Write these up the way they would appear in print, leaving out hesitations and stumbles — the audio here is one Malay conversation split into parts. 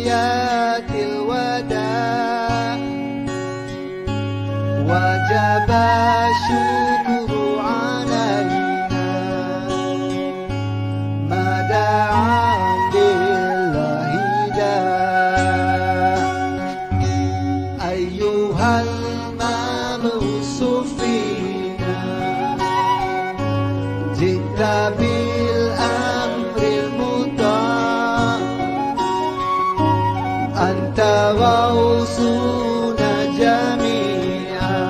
تحيات الوداع وجب الشكر علينا ما دعا لله داع أيها المبعوث فينا جئت بالأمر المطاع أنت غوثنا جميعا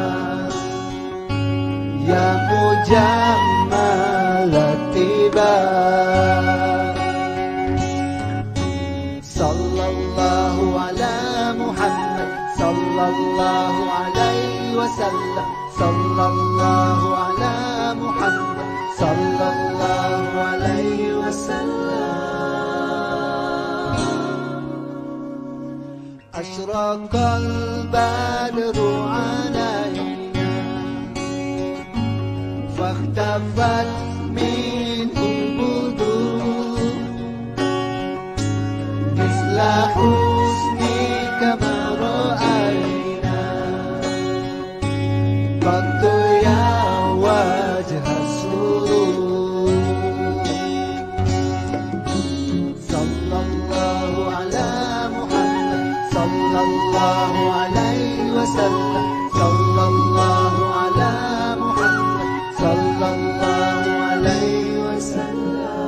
يا مجمل اتباع صلى الله على محمد صلى الله عليه وسلم صلى الله على محمد صلى الله عليه وسلم أشرق البدر علينا فاختفت منه البدور مثل حسنك ما رأينا قط يا وجه السرور صلى الله على محمد صلى الله عليه وسلم صلى الله على محمد صلى الله عليه وسلم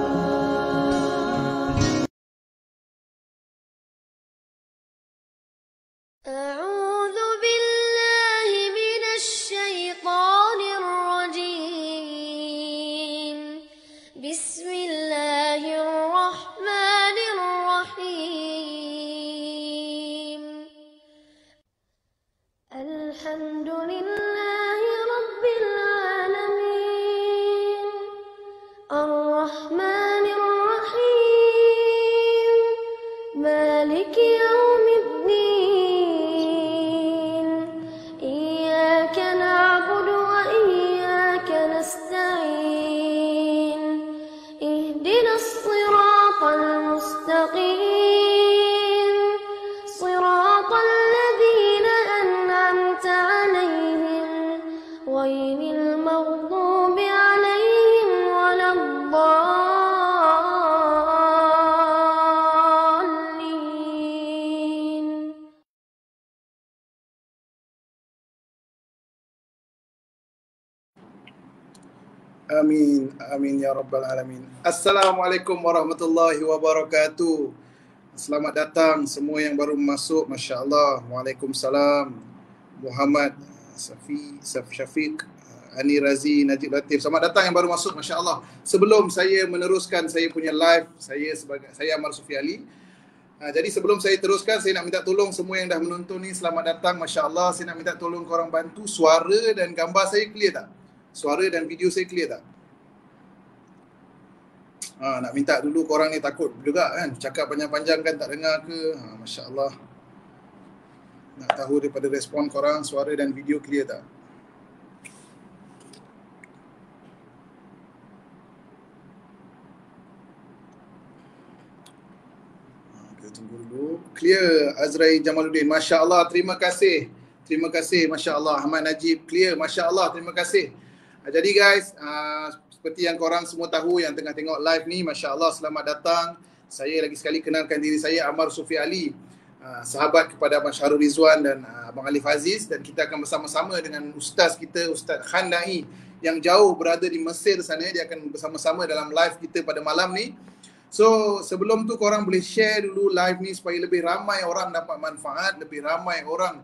أعوذ بالله من الشيطان الرجيم بسم الله الرحمن الرحيم الحمد لله رب العالمين الرحمن الرحيم مالك يوم الدين إياك نعبد وإياك نستعين اهدنا الصراط المستقيم صراط الذين أنعمت عليهم غير المغضوب عليهم ولا الضالين Amin, amin ya rabbal alamin. Assalamualaikum warahmatullahi wabarakatuh. Selamat datang semua yang baru masuk, masya-Allah. Waalaikumsalam. Muhammad Syafiq, Ani Razi, Najib Latif. Selamat datang yang baru masuk, masya-Allah. Sebelum saya meneruskan saya punya live, saya Amar Sufi Ali. Jadi sebelum saya teruskan, saya nak minta tolong semua yang dah menonton ni, selamat datang, masya-Allah. Saya nak minta tolong korang bantu suara dan gambar saya clear tak? Suara dan video saya clear tak? Nak minta dulu korang ni takut juga kan, cakap panjang-panjang kan tak dengar ke? Masya Allah. Nak tahu daripada respon korang, suara dan video clear tak? Kita tunggu dulu. Clear Azrai Jamaluddin. Masya Allah, terima kasih. Terima kasih, Masya Allah. Ahmad Najib, clear. Masya Allah, terima kasih. Jadi guys, seperti yang korang semua tahu yang tengah tengok live ni, Masya Allah, selamat datang. Saya lagi sekali kenalkan diri saya, Amar Sufi Ali, sahabat kepada Abang Syahrul Rizwan dan Abang Alif Aziz, dan kita akan bersama-sama dengan Ustaz kita, Ustaz Khan Nai, yang jauh berada di Mesir sana. Dia akan bersama-sama dalam live kita pada malam ni. So sebelum tu korang boleh share dulu live ni supaya lebih ramai orang dapat manfaat, lebih ramai orang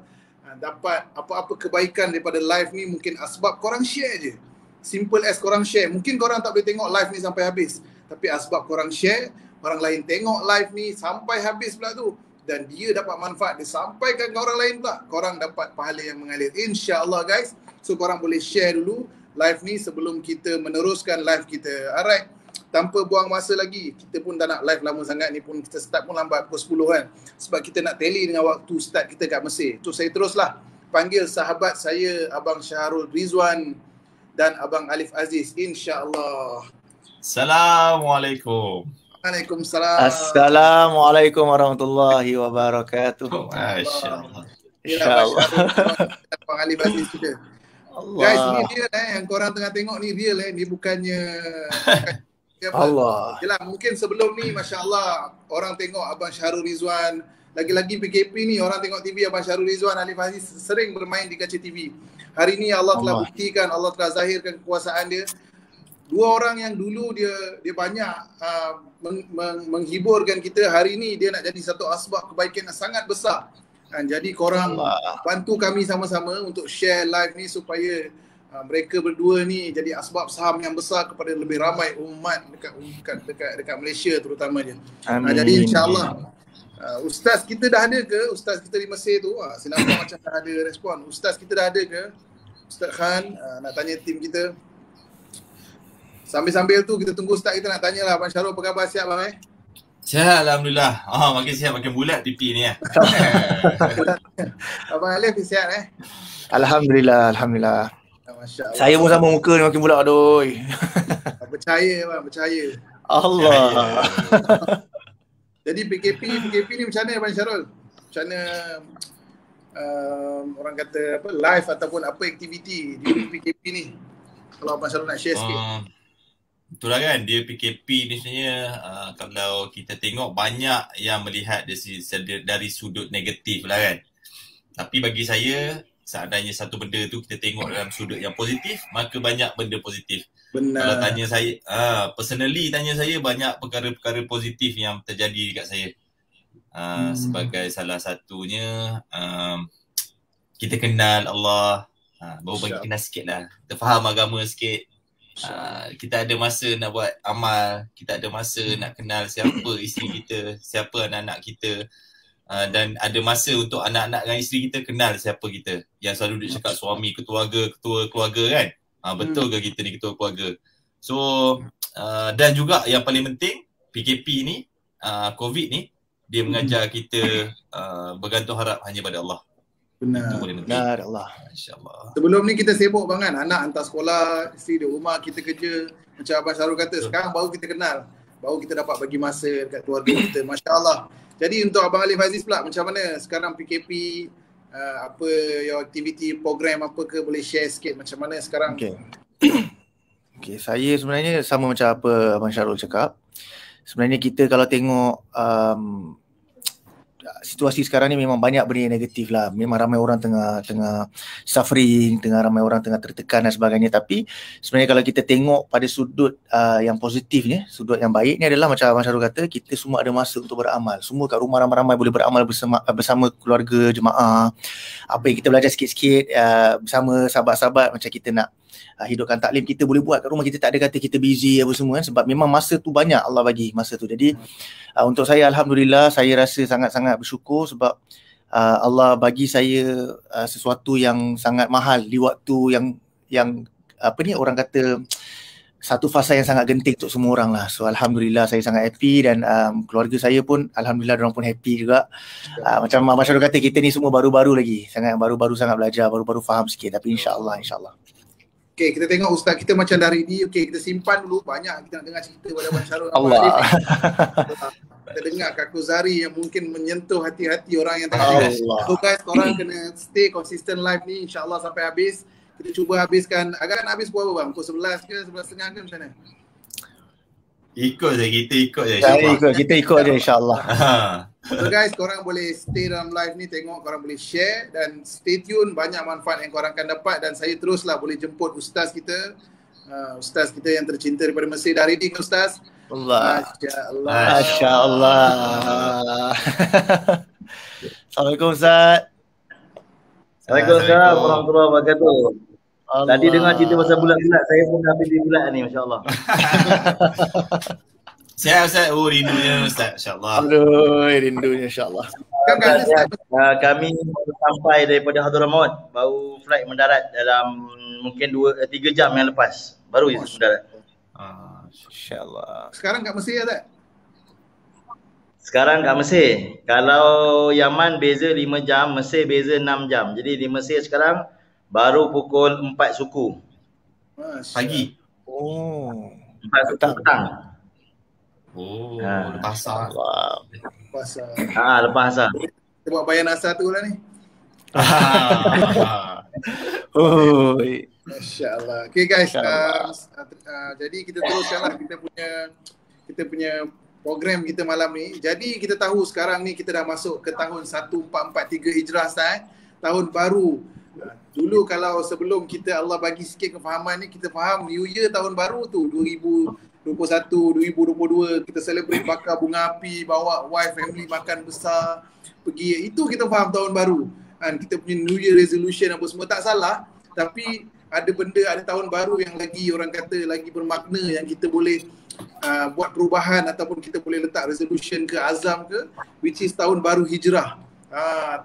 dapat apa-apa kebaikan daripada live ni. Mungkin asbab korang share je, simple as korang share. Mungkin korang tak boleh tengok live ni sampai habis, tapi asbab korang share, orang lain tengok live ni sampai habis pula tu, dan dia dapat manfaat, dia sampaikan ke orang lain pula, korang dapat pahala yang mengalir, insya-Allah guys. So korang boleh share dulu live ni sebelum kita meneruskan live kita. Alright, tanpa buang masa lagi, kita pun dah nak live lama sangat ni pun, kita start pun lambat pukul 10 kan, sebab kita nak tally dengan waktu start kita kat Mesir. So saya teruslah panggil sahabat saya Abang Syahrul Rizwan dan Abang Alif Aziz, insya-Allah. Assalamualaikum. Waalaikumsalam. Assalamualaikum warahmatullahi wabarakatuh. Masya Allah. InsyaAllah. Abang Ali Aziz kita. Allah. Guys, ni real yang korang tengah tengok ni real ni bukannya apa. Allah. Yelah, mungkin sebelum ni masya-Allah orang tengok Abang Syahrul Rizwan, lagi-lagi PKP ni orang tengok TV Abang Syahrul Rizwan Alif Aziz sering bermain di kaca TV. Hari ni Allah telah buktikan, Allah telah zahirkan kekuasaan dia. Dua orang yang dulu dia banyak menghiburkan kita, hari ni dia nak jadi satu asbab kebaikan yang sangat besar. Jadi korang bantu kami sama-sama untuk share live ni supaya mereka berdua ni jadi asbab saham yang besar kepada lebih ramai umat dekat Malaysia terutamanya. Jadi insya-Allah ustaz kita dah ada ke? Ustaz kita di Mesir tu, silap macam dah ada respon. Ustaz kita dah ada ke? Ustaz Khan, nak tanya tim kita. Sambil-sambil tu kita tunggu ustaz kita nak tanyalah. Abang Syahrul apa khabar, siap bang Sihat Alhamdulillah. Makin sihat makin bulat pipi ni Abang Alif sihat Alhamdulillah, Alhamdulillah. Masya-Allah. Saya pun sama muka ni makin bulat aduh. Percaya bang, percaya. Allah. Jadi PKP ni macam mana Abang Syahrul? Macam mana orang kata apa live ataupun apa aktiviti di PKP ni? Kalau Abang Syahrul nak share sikit. Itulah kan, dia PKP ni sebenarnya kalau kita tengok banyak yang melihat dari sudut negatif lah kan. Tapi bagi saya, seandainya satu benda tu kita tengok dalam sudut yang positif, maka banyak benda positif. Benar. Kalau tanya saya, personally tanya saya, banyak perkara-perkara positif yang terjadi dekat saya. Sebagai salah satunya, kita kenal Allah, baru bagi kenal sikit lah. Kita faham agama sikit. Kita ada masa nak buat amal, kita ada masa nak kenal siapa isteri kita, siapa anak-anak kita, dan ada masa untuk anak-anak dengan isteri kita kenal siapa kita. Yang selalu dia cakap suami ketua keluarga kan, betul ke kita ni ketua keluarga. So dan juga yang paling penting PKP ni, COVID ni, dia mengajar kita bergantung harap hanya pada Allah. Benar Allah. InsyaAllah. Sebelum ni kita sibuk bang kan, anak hantar sekolah, isteri di rumah, kita kerja. Macam Abang Syahrul kata, sekarang baru kita kenal, baru kita dapat bagi masa dekat keluarga kita. Masya Allah. Jadi untuk Abang Alif Aziz pula, macam mana sekarang PKP, apa your activity, program apa ke, boleh share sikit macam mana sekarang? Okay, saya sebenarnya sama macam apa Abang Syahrul cakap. Sebenarnya kita kalau tengok situasi sekarang ni memang banyak benda yang negatif lah. Memang ramai orang tengah suffering, ramai orang tengah tertekan dan sebagainya. Tapi sebenarnya kalau kita tengok pada sudut yang positifnya, sudut yang baik ni adalah macam Abang Syahrul kata, kita semua ada masa untuk beramal. Semua kat rumah ramai-ramai boleh beramal bersama keluarga, jemaah. Apa yang kita belajar sikit-sikit bersama sahabat-sahabat, macam kita nak hidupkan taklim, kita boleh buat kat rumah. Kita tak ada kata kita busy apa semua kan, sebab memang masa tu banyak Allah bagi masa tu. Jadi untuk saya Alhamdulillah, saya rasa sangat-sangat bersyukur sebab Allah bagi saya sesuatu yang sangat mahal di waktu yang apa ni orang kata satu fasa yang sangat genting untuk semua orang lah. So Alhamdulillah saya sangat happy dan keluarga saya pun Alhamdulillah diorang pun happy juga. Macam Abang Syahrul kata, kita ni semua baru-baru lagi, sangat baru-baru sangat belajar, baru-baru faham sikit, tapi insyaAllah. Okay, kita tengok ustaz kita macam dari ni. Okay, kita simpan dulu. Banyak kita nak dengar cerita pada Abang Syahrul. Allah. Kita dengar Kaku Zari yang mungkin menyentuh hati-hati orang yang tengah tengok. So guys, korang kena stay consistent live ni insyaAllah sampai habis. Kita cuba habiskan. Agak nak habis pukul apa bang? Pukul 11 ke 11.30 ke macam mana? Kita ikut je Kita ikut je insyaAllah. So guys, korang boleh stay dalam live ni, tengok, korang boleh share dan stay tune, banyak manfaat yang korang akan dapat. Dan saya teruslah boleh jemput ustaz kita yang tercinta daripada Mesir. Dah ready ke ustaz? Allah. Masya Allah. Assalamualaikum Ustaz. Waalaikumsalam warahmatullahi wabarakatuh. Tadi dengar cerita pasal bulat-bulat, saya pun dah pilih bulat ni, masya-Allah. Siap Ustaz. Rindunya Ustaz, insya-Allah. Aduh, rindunya insya-Allah. Kami sampai daripada Hadramaut, baru flight mendarat dalam mungkin 3 jam yang lepas. Baru je mendarat. Insya-Allah. Sekarang kat Mesir tak? Sekarang kat Mesir. Kalau Yaman beza 5 jam, Mesir beza 6 jam. Jadi di Mesir sekarang baru pukul 4 suku. Pagi. 4 suku petang. Oh, Ha. lepas asar. Allah. Pasal Lepas asar. kita buat bayan asar tu lah ni. Oi. Masya Allah. Okay guys, InsyaAllah. jadi kita teruskanlah kita punya program kita malam ni. Jadi kita tahu sekarang ni kita dah masuk ke tahun 1443 Hijrah Ustaz. Tahun baru. Dulu kalau sebelum kita Allah bagi sikit kefahaman ni, kita faham New Year tahun baru tu 2021, 2022 kita celebrate, bakar bunga api, bawa wife, family makan besar, pergi. Itu kita faham tahun baru. Kan kita punya New Year resolution apa semua tak salah, tapi ada benda, ada tahun baru yang lagi orang kata lagi bermakna yang kita boleh buat perubahan ataupun kita boleh letak resolution ke azam ke, which is tahun baru hijrah.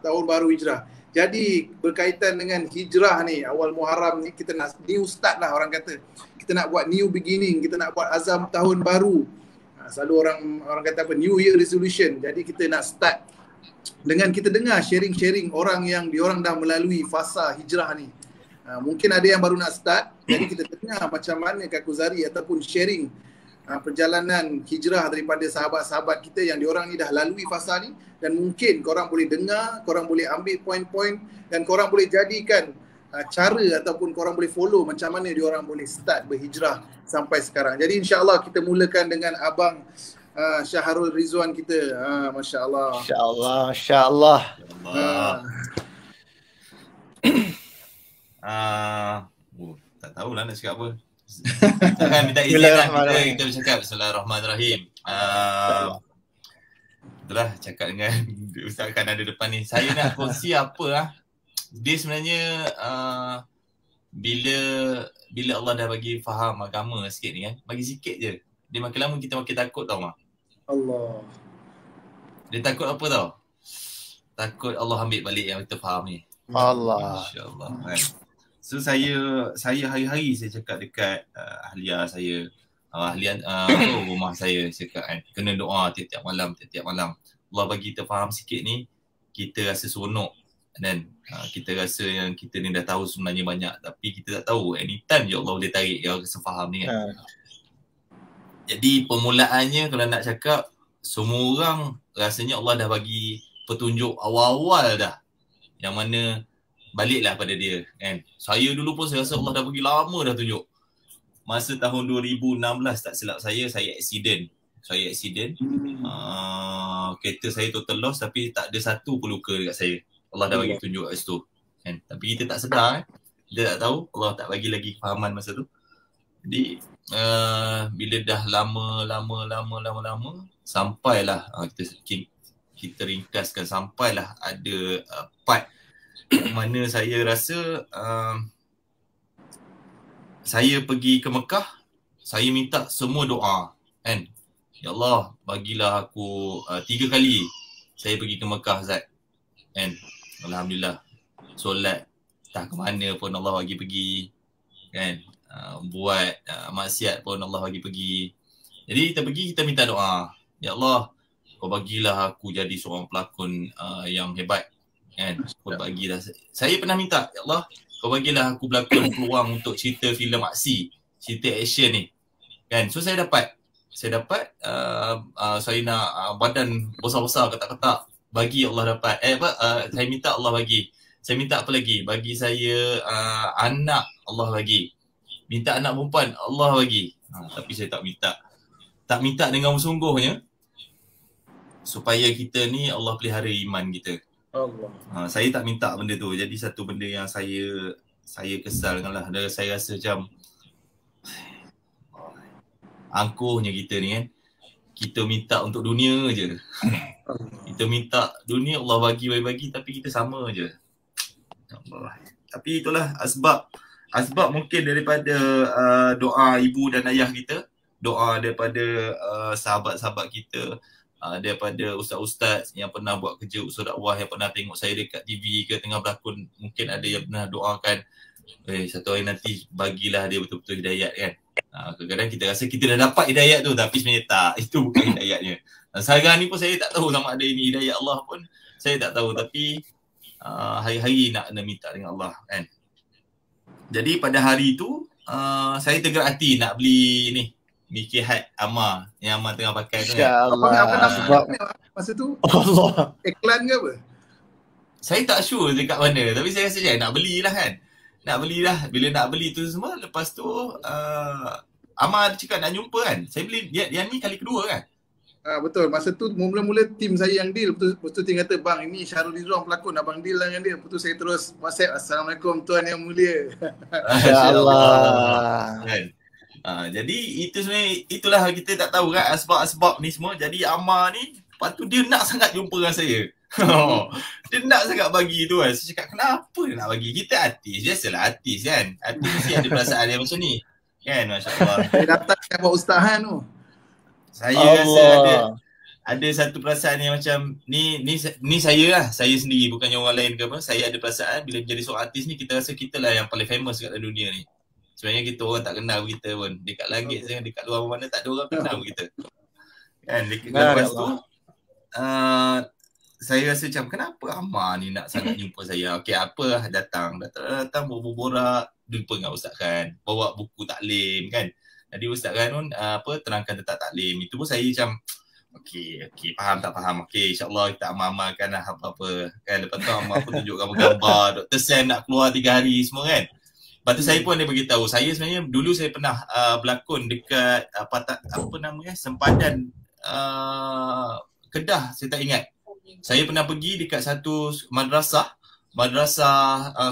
Tahun baru hijrah. Jadi berkaitan dengan hijrah ni, awal Muharram ni kita nak new start lah orang kata. Kita nak buat new beginning, kita nak buat azam tahun baru. Selalu orang kata apa, New Year resolution. Jadi kita nak start dengan kita dengar sharing-sharing orang yang diorang dah melalui fasa hijrah ni. Mungkin ada yang baru nak start, jadi kita dengar macam mana Kak Kuzari ataupun sharing perjalanan hijrah daripada sahabat-sahabat kita yang diorang ni dah lalui fasa ni, dan mungkin korang boleh dengar, korang boleh ambil poin-poin dan korang boleh jadikan cara ataupun korang boleh follow macam mana diorang boleh start berhijrah sampai sekarang. Jadi insya-Allah kita mulakan dengan Abang Syahrul Rizwan kita. Masya-Allah. InsyaAllah. InsyaAllah. Tak tahulah nak cakap apa. Takkan minta izin lah kita bercakap. Bismillahirrahmanirrahim. Itulah cakap dengan Ustaz kan ada depan ni. Saya nak kongsi apa lah. Dia sebenarnya bila Allah dah bagi faham agama sikit ni kan, bagi sikit je. Dia makin lama kita makin takut tau Mak. Allah. Dia takut apa tau? Takut Allah ambil balik yang kita faham ni. Allah. InsyaAllah kan. So saya hari-hari saya cakap dekat ahliah saya, rumah saya cakap kan, kena doa tiap-tiap malam. Allah bagi kita faham sikit ni, kita rasa seronok dan kita rasa yang kita ni dah tahu sebenarnya banyak, tapi kita tak tahu anytime je Allah boleh tarik yang rasa faham ni kan. Jadi permulaannya kalau nak cakap, semua orang rasanya Allah dah bagi petunjuk awal-awal dah, yang mana baliklah pada dia kan. Saya dulu pun saya rasa Allah dah bagi lama dah tunjuk. Masa tahun 2016 tak silap saya accident. Kereta saya total loss tapi tak ada satu pun luka dekat saya. Allah dah bagi tunjuk kat situ kan. Tapi kita tak sedar kan. Kita tak tahu, Allah tak bagi lagi kefahaman masa tu. Jadi bila dah lama sampailah kita ringkaskan, sampailah ada part mana saya rasa saya pergi ke Mekah, saya minta semua doa kan. Ya Allah, bagilah aku 3 kali saya pergi ke Mekah Zat kan. Alhamdulillah, solat tak ke mana pun Allah bagi pergi kan. Buat maksiat pun Allah bagi pergi. Jadi kita pergi, kita minta doa. Ya Allah, kau bagilah aku jadi seorang pelakon yang hebat kan. Kau bagilah. Saya pernah minta, ya Allah, kau bagilah aku berlakon peluang untuk cerita filem aksi, cerita action ni kan. So saya dapat saya nak badan besar-besar, ketak-ketak, bagi Allah dapat. Saya minta Allah bagi. Saya minta apa lagi? Bagi saya anak, Allah bagi. Minta anak perempuan, Allah bagi. Tapi saya tak minta dengan sungguhnya, supaya kita ni Allah pelihara iman kita. Allah. Saya tak minta benda tu. Jadi satu benda yang saya kesalkan lah. Dan saya rasa macam angkuhnya kita ni kan. Kita minta untuk dunia je. Kita minta dunia, Allah bagi, tapi kita sama je. Allah. Tapi itulah asbab mungkin daripada doa ibu dan ayah kita, doa daripada sahabat-sahabat kita, daripada ustaz-ustaz yang pernah buat kerja usul dakwah, yang pernah tengok saya dekat TV ke tengah berlakon. Mungkin ada yang pernah doakan, satu hari nanti bagilah dia betul-betul hidayat kan. Kadang-kadang kita rasa kita dah dapat hidayat tu, tapi sebenarnya tak, itu bukan hidayatnya. Sekarang ni pun saya tak tahu sama ada ini hidayat Allah pun, saya tak tahu. Tapi hari-hari nak minta dengan Allah kan. Jadi pada hari tu saya tergerak hati nak beli ni, mikir hat Amma yang Amma tengah pakai tu kan. Abang nak Sebab masa tu Allah. iklan ke apa? Saya tak sure dekat mana, tapi saya rasa nak belilah kan. Nak belilah. Bila nak beli tu semua, lepas tu Amma ada cakap nak jumpa kan. Saya beli yang ni kali kedua kan. Betul. Masa tu mula-mula tim saya yang deal. Lepas tu tim kata, bang ini Syahrul Ridwan pelakon, abang deal lah dengan dia. Lepas tu saya terus WhatsApp, Assalamualaikum Tuan Yang Mulia. InsyaAllah. Kan? Jadi itu sebenarnya, itulah kita tak tahu kan asbab-asbab ni semua. Jadi Amma ni, lepas tu dia nak sangat jumpa dengan saya. Dia nak sangat bagi tu kan. Saya cakap kenapa dia nak bagi? Kita artis, biasalah artis kan. Artis mesti ada perasaan dia macam ni. Kan, Masya Allah. Saya datang dengan Abang Ustahan tu. Saya rasa ada satu perasaan yang macam ni saya lah, saya sendiri, bukannya orang lain ke apa. Saya ada perasaan bila jadi seorang artis ni, kita rasa kita lah yang paling famous kat dunia ni. Sebenarnya kita orang tak kenal kita pun. Dekat langit saja, dekat luar mana tak ada orang kenal kita. Kan, lepas tu saya rasa macam kenapa Amma ni nak sangat jumpa saya. Okey, apa datang borak jumpa dengan Ustaz Khan, bawa buku taklim kan. Jadi Ustaz Khan pun terangkan tentang taklim. Itu pun saya macam okey, faham tak faham. Okey, insya-Allah kita amal-amalkan lah apa-apa. Kan lepas tu Amma pun tunjuk gambar-gambar, Dr. Sam nak keluar 3 hari semua kan. Lepas tu saya pun ada beritahu, saya sebenarnya dulu saya pernah berlakon dekat apa namanya, sempadan Kedah, saya tak ingat. Saya pernah pergi dekat satu madrasah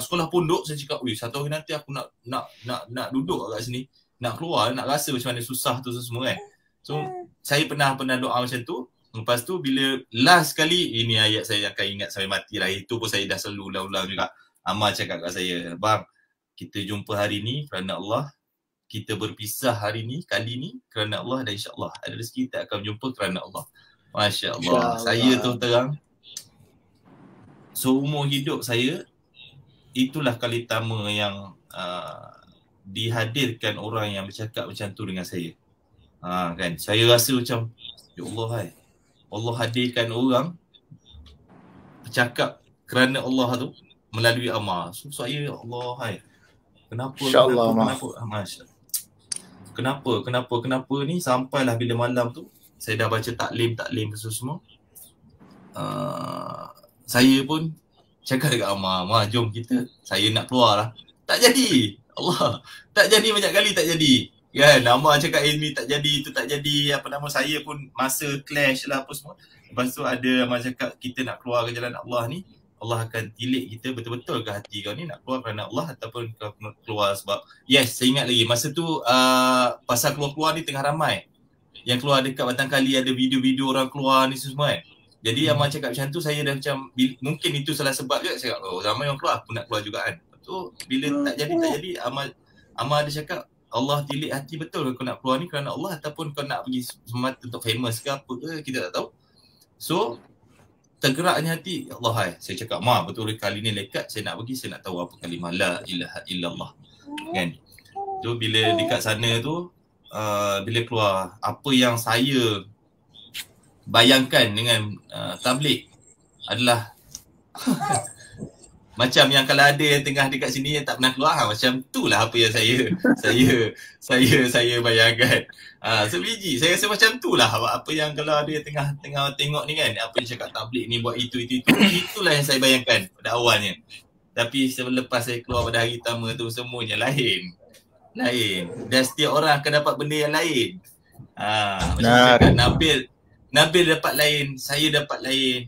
sekolah pondok. Saya cakap, satu hari nanti aku nak duduk kat sini, nak keluar, nak rasa macam mana susah tu semua kan. So saya pernah doa macam tu. Lepas tu bila last kali, ini ayat saya akan ingat sampai mati lah. Itu pun saya dah selalu ulang juga. Amma cakap kat saya, bang, kita jumpa hari ni kerana Allah, kita berpisah hari ni, kali ni kerana Allah, dan insya-Allah ada rezeki kita akan jumpa kerana Allah. Masya Allah. Saya tu terang, seumur hidup saya, itulah kali pertama yang dihadirkan orang yang bercakap macam tu dengan saya. Kan, saya rasa macam ya Allah, Allah hadirkan orang bercakap kerana Allah tu melalui Amma. So saya ya Allah, kenapa ni, sampailah bila malam tu saya dah baca taklim tu semua. Saya pun cakap dekat Amma, jom kita, saya nak keluar lah. Tak jadi. Allah, tak jadi, banyak kali tak jadi. Kan, Amma cakap ini tak jadi, itu tak jadi, saya pun masa clash lah apa semua. Lepas tu ada Amma cakap kita nak keluar ke jalan Allah ni, Allah akan tilik kita betul-betul ke hati kau ni nak keluar kerana Allah ataupun kau keluar sebab saya ingat lagi masa tu pasal keluar-keluar ni tengah ramai. Yang keluar dekat Batang Kali ada video-video orang keluar ni semua kan. Jadi Amma cakap macam tu, saya dah macam mungkin itu salah sebab juga saya cakap ramai orang keluar, aku nak keluar juga kan. Lepas tu bila tak jadi Amma ada cakap Allah tilik hati betul kau nak keluar ni kerana Allah ataupun kau nak pergi semata untuk famous ke apa ke, kita tak tahu. So tergeraknya hati Allah, saya cakap betul kali ni lekat, saya nak pergi, saya nak tahu apa kalimah la ilaha illallah kan. So bila dekat sana tu bila keluar, apa yang saya bayangkan dengan tabligh adalah macam yang kalau ada yang tengah dekat sini yang tak pernah keluar, macam tu lah apa yang saya bayangkan. So biji, saya rasa macam tu lah apa yang kalau ada yang tengah tengok ni kan, apa yang cakap tabligh ni buat itu. Itulah yang saya bayangkan pada awalnya. Tapi selepas saya keluar pada hari pertama tu, semuanya lain. Dan setiap orang akan dapat benda yang lain. Macam Nabil dapat lain, saya dapat lain.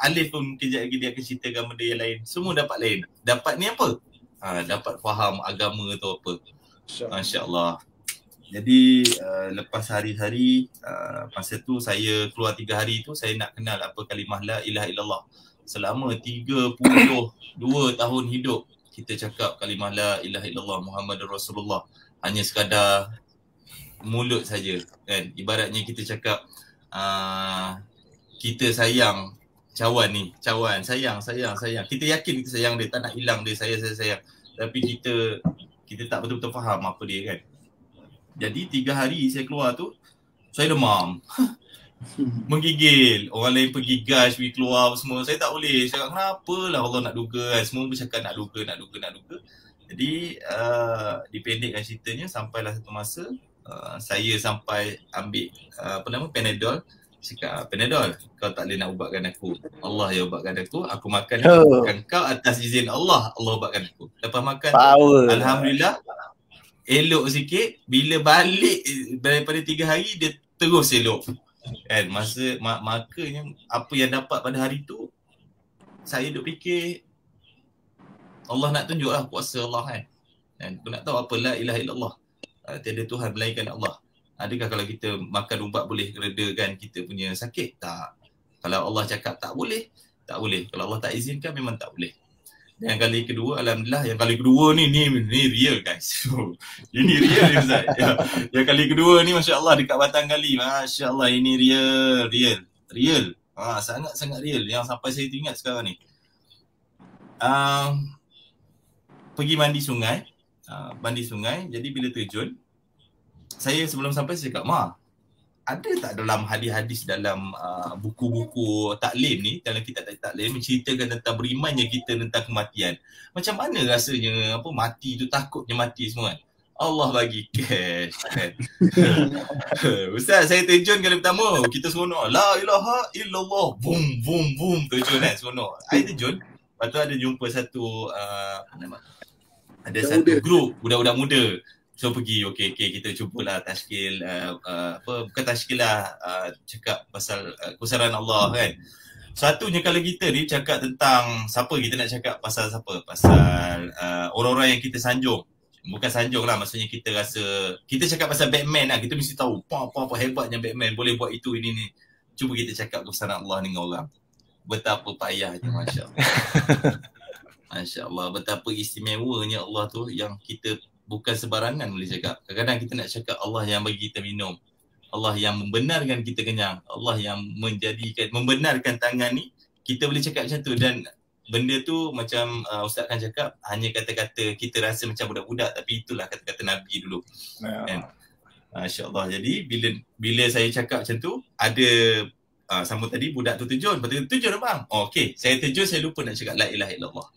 Alif pun kejap lagi dia akan ceritakan benda yang lain. Semua dapat lain. Dapat ni apa? Dapat faham agama tu apa. Masya Allah. Jadi lepas hari-hari masa tu saya keluar 3 hari tu, saya nak kenal apa kalimah la ilaha illallah. Selama 32 tahun hidup kita cakap kalimah la ilaha illallah Muhammadur Rasulullah. Hanya sekadar mulut saja kan. Ibaratnya kita cakap kita sayang cawan ni, sayang. Kita yakin kita sayang dia, tak nak hilang dia, saya sayang. Tapi kita tak betul-betul faham apa dia kan. Jadi 3 hari saya keluar tu, saya demam. Menggigil. Orang lain pergi gas, pergi keluar semua. Saya tak boleh. Saya cakap kenapa lah Allah nak duga kan. Semua bercakap nak duga. Jadi dipendekkan ceritanya, sampailah satu masa saya sampai ambil Panadol. Cakap, Panadol, kau tak boleh nak ubatkan aku. Allah yang ubatkan aku makan ni. Bukan kau atas izin Allah ubatkan aku. Lepas makan Power. Alhamdulillah, elok sikit. Bila balik daripada 3 hari, dia terus elok. Kan, makanya apa yang dapat pada hari tu, saya duk fikir, Allah nak tunjuk lah kuasa Allah kan. Dan aku nak tahu apa la ilaha illallah. Tiada Tuhan melainkan Allah. Adakah kalau kita makan ubat boleh redakan kita punya sakit? Tak. Kalau Allah cakap tak boleh, tak boleh. Kalau Allah tak izinkan memang tak boleh. Dan yang kali kedua, alhamdulillah, yang kali kedua ni real guys. Ini real ni Ustaz. Yang kali kedua ni masya-Allah dekat Batang Kali. Masya-Allah ini real. Sangat-sangat real yang sampai saya ingat sekarang ni. Pergi mandi sungai. Jadi bila terjun, saya sebelum sampai saya cakap, Ma, ada tak dalam hadis-hadis dalam buku-buku taklim ni, dalam kitab taklim menceritakan tentang berimannya kita tentang kematian. Macam mana rasanya mati tu, takutnya mati semua kan. Allah bagi cash kan. Ustaz, saya terjun kali pertama, kita seronok. La ilaha illallah. Boom terjun kan, seronok. Saya terjun, lepas tu ada jumpa satu satu grup budak-budak muda. So pergi, okay, kita cubalah tashkil, bukan tashkil lah, cakap pasal kebesaran Allah kan. Satunya kalau kita ni cakap tentang siapa, kita nak cakap pasal siapa? Pasal orang-orang yang kita sanjung. Bukan sanjung lah, maksudnya kita rasa, kita cakap pasal Batman lah, kita mesti tahu apa hebatnya Batman, boleh buat itu, ini ni. Cuba kita cakap kebesaran Allah dengan orang. Betapa payahnya, Masya Allah. Masya Allah, betapa istimewanya Allah tu yang kita bukan sebarangan boleh cakap. Kadang-kadang kita nak cakap Allah yang bagi kita minum, Allah yang membenarkan kita kenyang, Allah yang membenarkan tangan ni, kita boleh cakap macam tu. Dan benda tu macam Ustaz kan cakap, hanya kata-kata kita rasa macam budak-budak, tapi itulah kata-kata Nabi dulu. Kan? Masya Allah. Jadi bila saya cakap macam tu, ada sama tadi budak tu terjun. Lepas tu terjun bang. Okay, saya terjun, saya lupa nak cakap la ilaha illallah.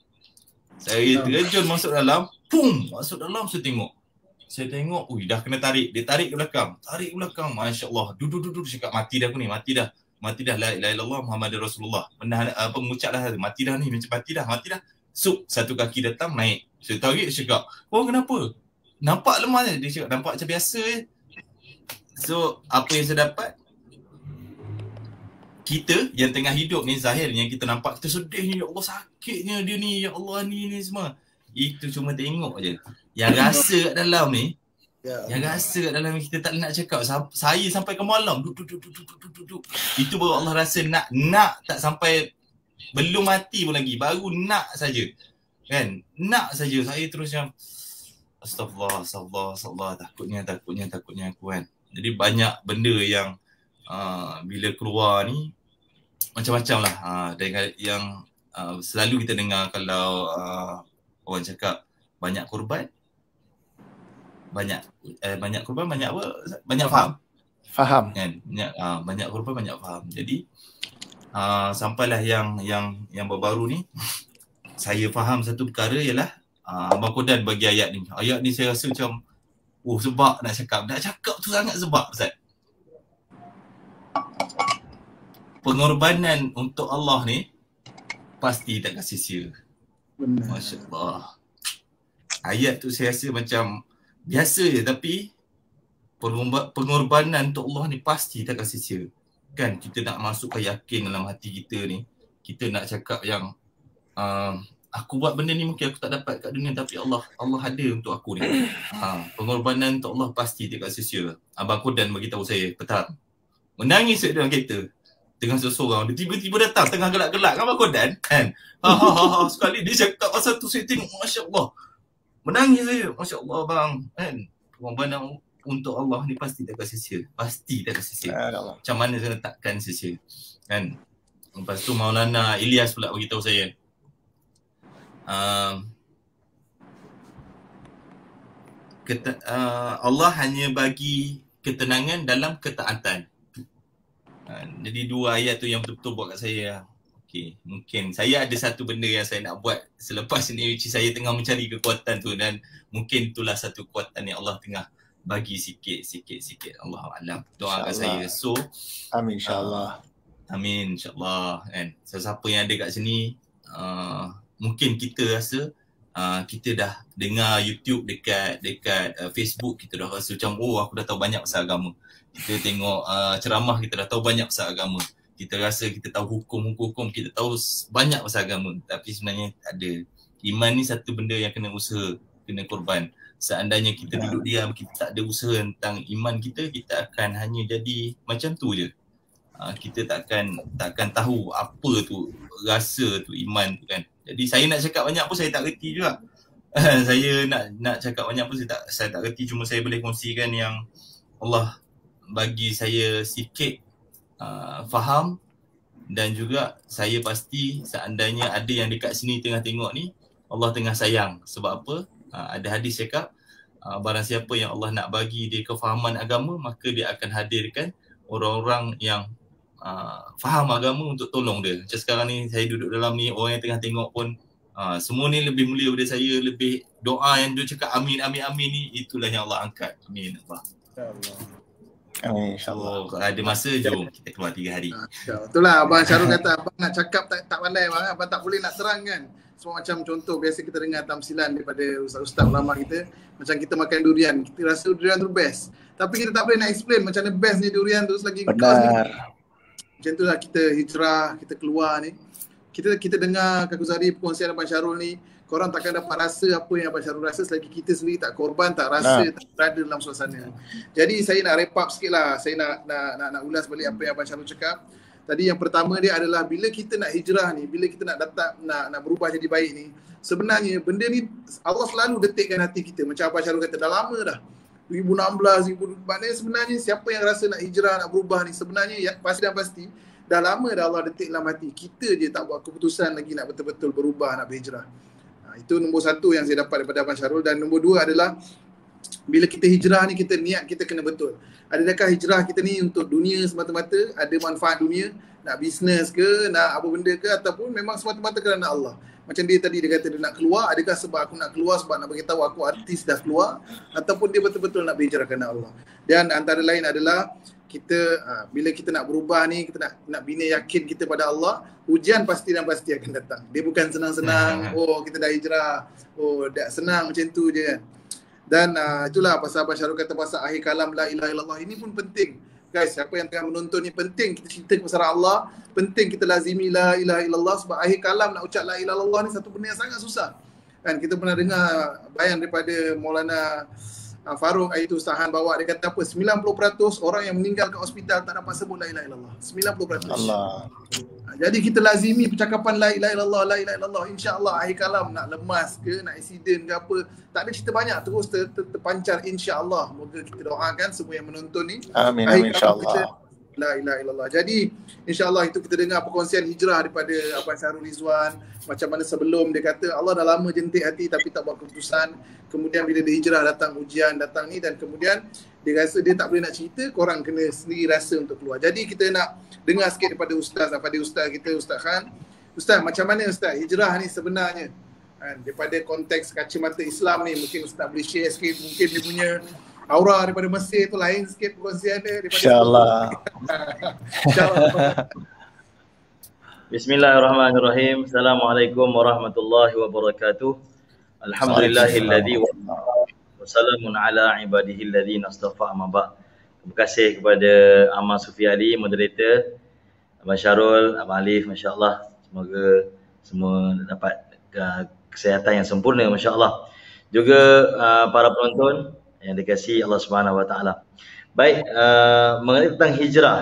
Saya terjun masuk dalam, masuk dalam, saya tengok, dah kena tarik. Dia tarik ke belakang, Masya Allah. Duduk, cakap mati dah aku ni, mati dah, la ilaha illallah Muhammadur Rasulullah. Mengucap dah, mati dah ni, macam mati dah. Satu kaki datang, naik. Saya tarik, dia cakap, kenapa? Nampak lemah je. Dia cakap, nampak macam biasa je. So, apa yang saya dapat, kita yang tengah hidup ni, zahir yang kita nampak, kita sedih ni, ya Allah sakitnya dia ni, ya Allah ni semua. Itu cuma tengok je. Yang rasa kat dalam ni, kita tak nak cakap. Saya sampai ke malam, duduk. Itu baru Allah rasa nak tak sampai, belum mati pun lagi, baru nak saja. Kan? Nak saja. Saya terus yang, Astagfirullah, takutnya aku kan. Jadi banyak benda yang bila keluar ni macam-macam lah. Dan yang selalu kita dengar kalau orang cakap banyak korban, banyak korban, banyak apa? Banyak faham. Kan? Banyak korban, banyak faham. Jadi sampailah yang baru-baru ni, saya faham satu perkara ialah Abang Kodan bagi ayat ni. Ayat ni saya rasa macam sebab nak cakap tu sangat sebab Ustaz. Pengorbanan untuk Allah ni pasti tak sia-sia. Masya Allah. Ayat tu saya rasa macam biasa je, tapi pengorbanan untuk Allah ni pasti tak sia-sia. Kan kita nak masukkan yakin dalam hati kita ni. Kita nak cakap yang aku buat benda ni mungkin aku tak dapat kat dunia, tapi Allah ada untuk aku ni. Pengorbanan untuk Allah pasti tak sia-sia. Abang Kodan beritahu saya petang, menangis dalam kereta dengan seseorang, dia tiba-tiba datang tengah gelak-gelak kan Abang Kodan kan. Sekali dia cakap pasal tu, saya tengok Masya Allah, menangis saya. Masya Allah bang kan. Pengorbanan untuk Allah ni pasti tak sia-sia. Macam mana saya letakkan sia-sia kan. Lepas tu Maulana Ilyas pula beritahu saya, Allah hanya bagi ketenangan dalam ketaatan. Jadi dua ayat tu yang betul-betul buat kat saya, okay, mungkin saya ada satu benda yang saya nak buat selepas ni, which saya tengah mencari kekuatan tu, dan mungkin itulah satu kekuatan yang Allah tengah bagi sikit. Allah alam. Doakan saya. So Amin insya-Allah. Amin insya-Allah kan. Sesiapa yang ada kat sini mungkin kita rasa kita dah dengar YouTube dekat Facebook, kita dah rasa macam aku dah tahu banyak pasal agama. Kita tengok ceramah, kita dah tahu banyak pasal agama. Kita rasa kita tahu hukum, kita tahu banyak pasal agama. Tapi sebenarnya ada. Iman ni satu benda yang kena usaha, kena korban. Seandainya kita duduk diam, kita tak ada usaha tentang iman kita akan hanya jadi macam tu je. Kita takkan tahu apa tu rasa tu iman tu kan. Jadi saya nak cakap banyak pun saya tak reti juga. Saya nak cakap banyak pun saya tak reti, cuma saya boleh kongsikan yang Allah bagi saya sikit faham, dan juga saya pasti seandainya ada yang dekat sini tengah tengok ni, Allah tengah sayang. Sebab apa? Ada hadis cakap barang siapa yang Allah nak bagi dia kefahaman agama, maka dia akan hadirkan orang-orang yang faham agama untuk tolong dia. Macam sekarang ni saya duduk dalam ni, orang yang tengah tengok pun semua ni lebih mulia daripada saya, lebih doa yang dia cakap amin ni, itulah yang Allah angkat. Amin Allah. Amin insya-Allah. Kalau ada masa jom kita keluar 3 hari. Itulah Abang Syarul kata, abang nak cakap tak pandai abang, abang tak boleh nak terang kan. Semua macam contoh biasa kita dengar tamsilan daripada ustaz-ustaz ulama kita, macam kita makan durian, kita rasa durian tu best. Tapi kita tak boleh nak explain macam mana bestnya durian tu selagi benar. Macam itulah kita hijrah, kita keluar ni. Kita dengar Kak Guzari perkongsian Abang Syarul ni, korang takkan dapat rasa apa yang Abang Syarul rasa selagi kita sendiri tak korban, tak rasa, tak berada dalam suasana. Jadi saya nak wrap up sikit lah. Saya nak ulas balik apa yang Abang Syarul cakap. Tadi yang pertama dia adalah bila kita nak hijrah ni, bila kita nak datang, nak berubah jadi baik ni, sebenarnya benda ni Allah selalu detikkan hati kita. Macam Abang Syarul kata, dah lama dah. 2016, maknanya sebenarnya siapa yang rasa nak hijrah, nak berubah ni, sebenarnya pasti dah lama dah Allah detik dalam hati. Kita je tak buat keputusan lagi nak betul-betul berubah, nak berhijrah. Itu nombor satu yang saya dapat daripada Abang Syarul. Dan nombor dua adalah bila kita hijrah ni, kita niat kita kena betul. Adakah hijrah kita ni untuk dunia semata-mata, ada manfaat dunia, nak bisnes ke, nak apa benda ke, ataupun memang semata-mata kerana Allah. Macam dia tadi, dia kata dia nak keluar, adakah sebab aku nak keluar sebab nak beritahu aku artis dah keluar, ataupun dia betul-betul nak berhijrah kerana Allah. Dan antara lain adalah kita bila kita nak berubah ni, kita nak bina yakin kita pada Allah, ujian pasti dan pasti akan datang. Dia bukan senang-senang, oh kita dah hijrah, oh dah senang macam tu je kan. Dan itulah pasal Abang Syarul kata pasal akhir kalam la ilaha illallah, ini pun penting. Guys, siapa yang tengah menonton ni, penting kita cerita pasal Allah, penting kita lazimi la ilaha illallah, sebab akhir kalam nak ucap la ilaha illallah ni satu benda yang sangat susah. Kan kita pernah dengar bayan daripada Maulana Farouk itu Sahan bawa, dia kata apa, 90% orang yang meninggal kat hospital tak dapat sebut la ilaha illallah. 90%. Allah. Jadi kita lazimi percakapan la ilaha illallah, la ilaha illallah. InsyaAllah akhir kalam nak lemas ke, nak accident ke apa, tak ada cerita banyak, terus terpancar insyaAllah. Moga kita doakan semua yang menonton ni. Amin, amin insyaAllah. La ilaha illallah. Jadi insyaAllah itu kita dengar perkongsian hijrah daripada Abang Syarul Rizwan. Macam mana sebelum dia kata Allah dah lama jentik hati tapi tak buat keputusan. Kemudian bila dia hijrah datang ujian, datang ni, dan kemudian dia rasa dia tak boleh nak cerita, korang kena sendiri rasa untuk keluar. Jadi kita nak dengar sikit daripada ustaz, daripada ustaz kita, Ustaz Khan. Ustaz, macam mana Ustaz hijrah ni sebenarnya? Daripada konteks kacamata Islam ni, mungkin Ustaz boleh share sikit, mungkin dia punya aura daripada Mesir tu lain sikit perkongsian dia daripada InsyaAllah. Bismillahirrahmanirrahim. Assalamualaikum warahmatullahi wabarakatuh. Alhamdulillahilladzi wassalamun ala ibadihi alladzina astafa amma ba'. Terima kasih kepada Ahmad Sufi Ali, moderator, Abang Syarul, Abang Alif, masya-Allah. Semoga semua dapat kesihatan yang sempurna, masya-Allah. Juga para penonton yang dikasihi Allah Subhanahu Wa Taala. Baik, mengenai tentang hijrah.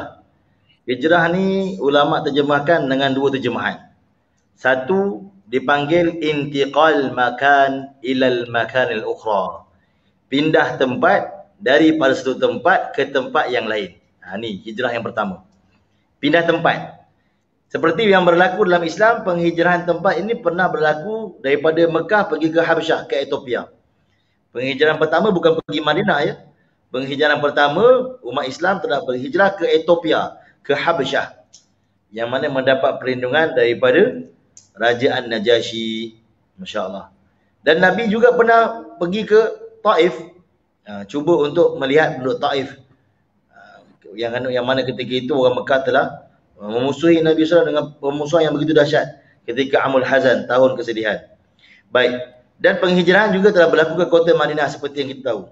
Hijrah ni ulama terjemahkan dengan dua terjemahan. Satu dipanggil intiqal makan ilal makanil ukhra. Pindah tempat daripada satu tempat ke tempat yang lain. Ni hijrah yang pertama. Pindah tempat. Seperti yang berlaku dalam Islam, penghijrahan tempat ini pernah berlaku daripada Mekah pergi ke Habsyah, ke Ethiopia. Penghijrahan pertama bukan pergi Madinah ya. Penghijrahan pertama umat Islam telah berhijrah ke Ethiopia, ke Habsyah, yang mana mendapat perlindungan daripada Raja An-Najasyi, masya-Allah. Dan Nabi juga pernah pergi ke Taif, Cuba untuk melihat penduduk Taif. Yang mana ketika itu orang Mekah telah memusuhi Nabi SAW dengan pemusuhan yang begitu dahsyat ketika Amul Hazan, tahun kesedihan. Baik. Dan penghijrahan juga telah berlaku ke kota Madinah seperti yang kita tahu.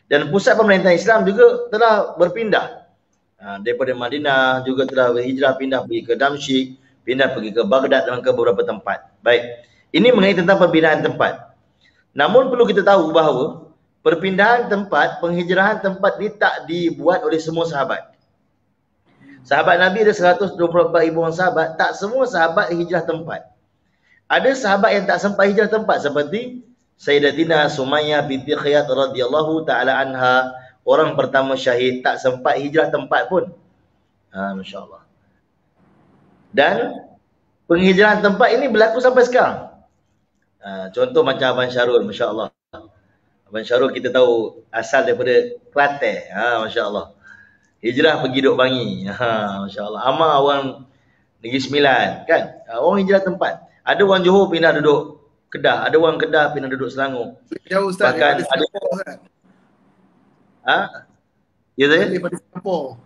Dan pusat pemerintahan Islam juga telah berpindah. Daripada Madinah juga telah berhijrah, pindah pergi ke Damsyik, pindah pergi ke Baghdad dan ke beberapa tempat. Baik. Ini mengenai tentang perpindahan tempat. Namun perlu kita tahu bahawa perpindahan tempat, penghijrahan tempat ni tak dibuat oleh semua sahabat. Sahabat Nabi ada 124,000 orang sahabat, tak semua sahabat hijrah tempat. Ada sahabat yang tak sempat hijrah tempat seperti Sayyidatina Sumayyah binti Khiyat radhiyallahu taala anha, orang pertama syahid, tak sempat hijrah tempat pun. Masya-Allah. Dan penghijrahan tempat ini berlaku sampai sekarang. Contoh macam Abang Syarul, masya-Allah. Abang Syarul kita tahu asal daripada Kelantan. Masya-Allah. Hijrah pergi duduk Bangi. Masya-Allah. Amar orang Negeri Sembilan, kan? Orang hijrah tempat. Ada orang Johor pindah duduk Kedah, ada orang Kedah pindah duduk Selangor. Jauh Ustaz, bahkan ada ya saya? daripada Singapura.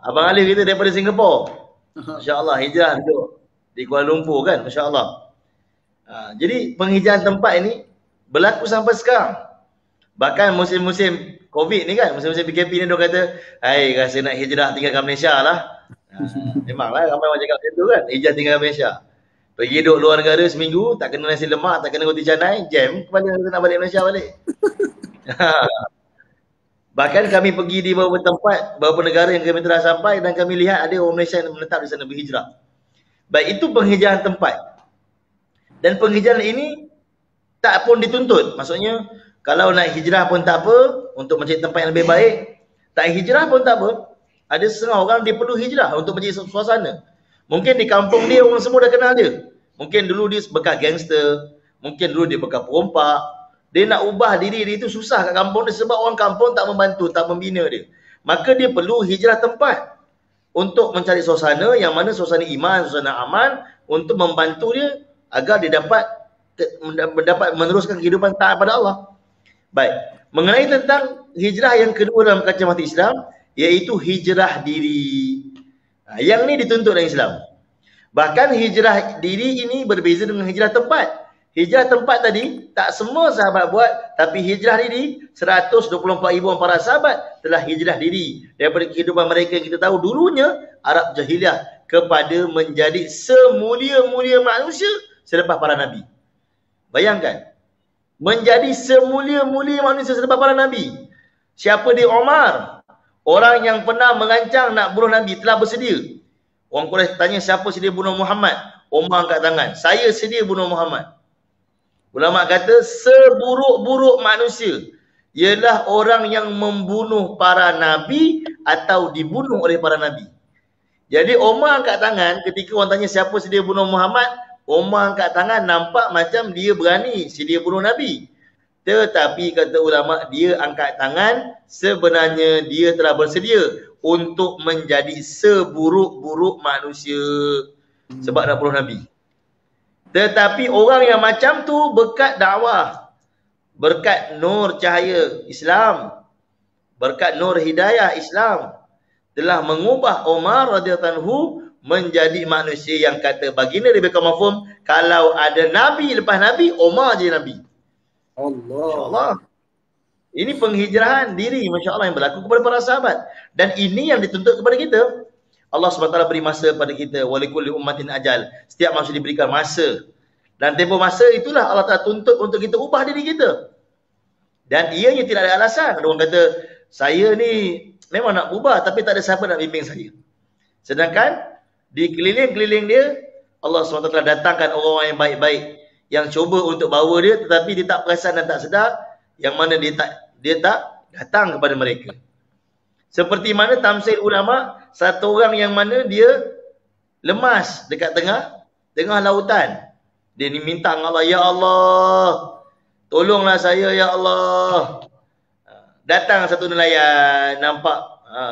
Abang Alif kita daripada Singapura. Masya-Allah, hijrah duduk di Kuala Lumpur, kan? Masya-Allah. Jadi penghijrahan tempat ini berlaku sampai sekarang. Bahkan musim-musim Covid ni kan, musim-musim PKP ni dia kata, "Hai, rasa nak hijrah tinggalkan Malaysia lah." Memanglah ramai orang cakap macam tu kan, hijrah tinggalkan Malaysia. Pergi duduk luar negara seminggu, tak kena nasi lemak, tak kena roti canai, jam kepala nak balik Malaysia balik. Bahkan kami pergi di beberapa tempat, beberapa negara yang kami telah sampai dan kami lihat ada orang Malaysia yang menetap di sana berhijrah. Baik, itu penghijrahan tempat. Dan penghijrahan ini tak pun dituntut. Maksudnya kalau nak hijrah pun tak apa, untuk mencari tempat yang lebih baik. Tak hijrah pun tak apa. Ada setengah orang dia perlu hijrah untuk mencari suasana. Mungkin di kampung dia orang semua dah kenal dia. Mungkin dulu dia bekas gangster, mungkin dulu dia bekas perompak. Dia nak ubah diri dia itu susah kat kampung dia sebab orang kampung tak membantu, tak membina dia. Maka dia perlu hijrah tempat untuk mencari suasana yang mana suasana iman, suasana aman, untuk membantu dia agar dia dapat meneruskan kehidupan taat pada Allah. Baik, mengenai tentang hijrah yang kedua dalam kacamata Islam, iaitu hijrah diri. Yang ni dituntut dalam Islam. Bahkan hijrah diri ini berbeza dengan hijrah tempat. Hijrah tempat tadi tak semua sahabat buat, tapi hijrah diri 124,000 para sahabat telah hijrah diri daripada kehidupan mereka yang kita tahu dulunya Arab Jahiliyah kepada menjadi semulia-mulia manusia selepas para nabi. Bayangkan, menjadi semulia-mulia manusia selepas para nabi. Siapa dia? Omar, orang yang pernah mengancang nak bunuh Nabi, telah bersedia. Orang Quraisy tanya siapa sedia bunuh Muhammad, Omar angkat tangan, saya sedia bunuh Muhammad. Ulama kata seburuk-buruk manusia ialah orang yang membunuh para nabi atau dibunuh oleh para nabi. Jadi Omar angkat tangan ketika orang tanya siapa sedia bunuh Muhammad, Omar angkat tangan nampak macam dia berani sedia bunuh Nabi. Tetapi kata ulama, dia angkat tangan sebenarnya dia telah bersedia untuk menjadi seburuk-buruk manusia sebab nak bunuh Nabi. Tetapi orang yang macam tu berkat dakwah, berkat nur cahaya Islam, berkat nur hidayah Islam telah mengubah Umar radhiyallahu anhu menjadi manusia yang kata baginda Nabi Muhammad, kalau ada Nabi lepas Nabi, Umar je Nabi. Allah. Ini penghijrahan diri, masya-Allah, yang berlaku kepada para sahabat. Dan ini yang dituntut kepada kita. Allah SWT beri masa pada kita. Walikulli ummatin ajal. Setiap manusia diberikan masa. Dan tempoh masa itulah Allah Ta'ala tuntut untuk kita ubah diri kita. Dan ianya tidak ada alasan. Ada orang kata, saya ni memang nak ubah tapi tak ada siapa nak bimbing saya. Sedangkan di keliling-keliling dia, Allah SWT telah datangkan orang-orang yang baik-baik yang cuba untuk bawa dia, tetapi dia tak perasan dan tak sedar yang mana dia tak datang kepada mereka. Seperti mana tamsil ulama, satu orang yang mana dia lemas dekat tengah lautan. Dia ni minta dengan Allah, ya Allah, tolonglah saya ya Allah. Datang satu nelayan, nampak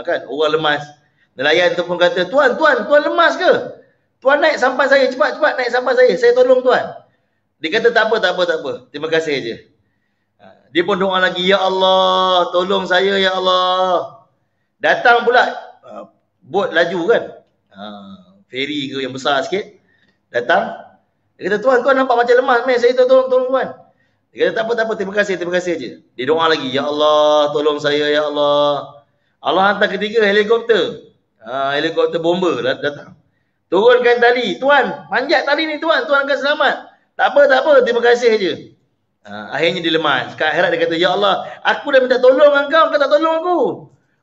kan orang lemas. Nelayan tu pun kata, tuan lemas ke? Tuan naik sampan saya, cepat naik sampan saya tolong tuan. Dia kata tak apa. Terima kasih je. Dia pun doa lagi, ya Allah, tolong saya ya Allah. Datang pula bot laju kan. Ferry ke yang besar sikit. Datang. Dia kata, tuan nampak macam lemah. Saya tolong tuan. Dia kata, tak apa, terima kasih je. Dia doa lagi, ya Allah, tolong saya ya Allah. Allah hantar ketiga helikopter. Helikopter bomber datang. Turunkan tali. Tuan, panjat tali ni tuan akan selamat. Tak apa, terima kasih je. Akhirnya dia lemah. Sekarang akhirat dia kata, ya Allah, aku dah minta tolong engkau tak tolong aku.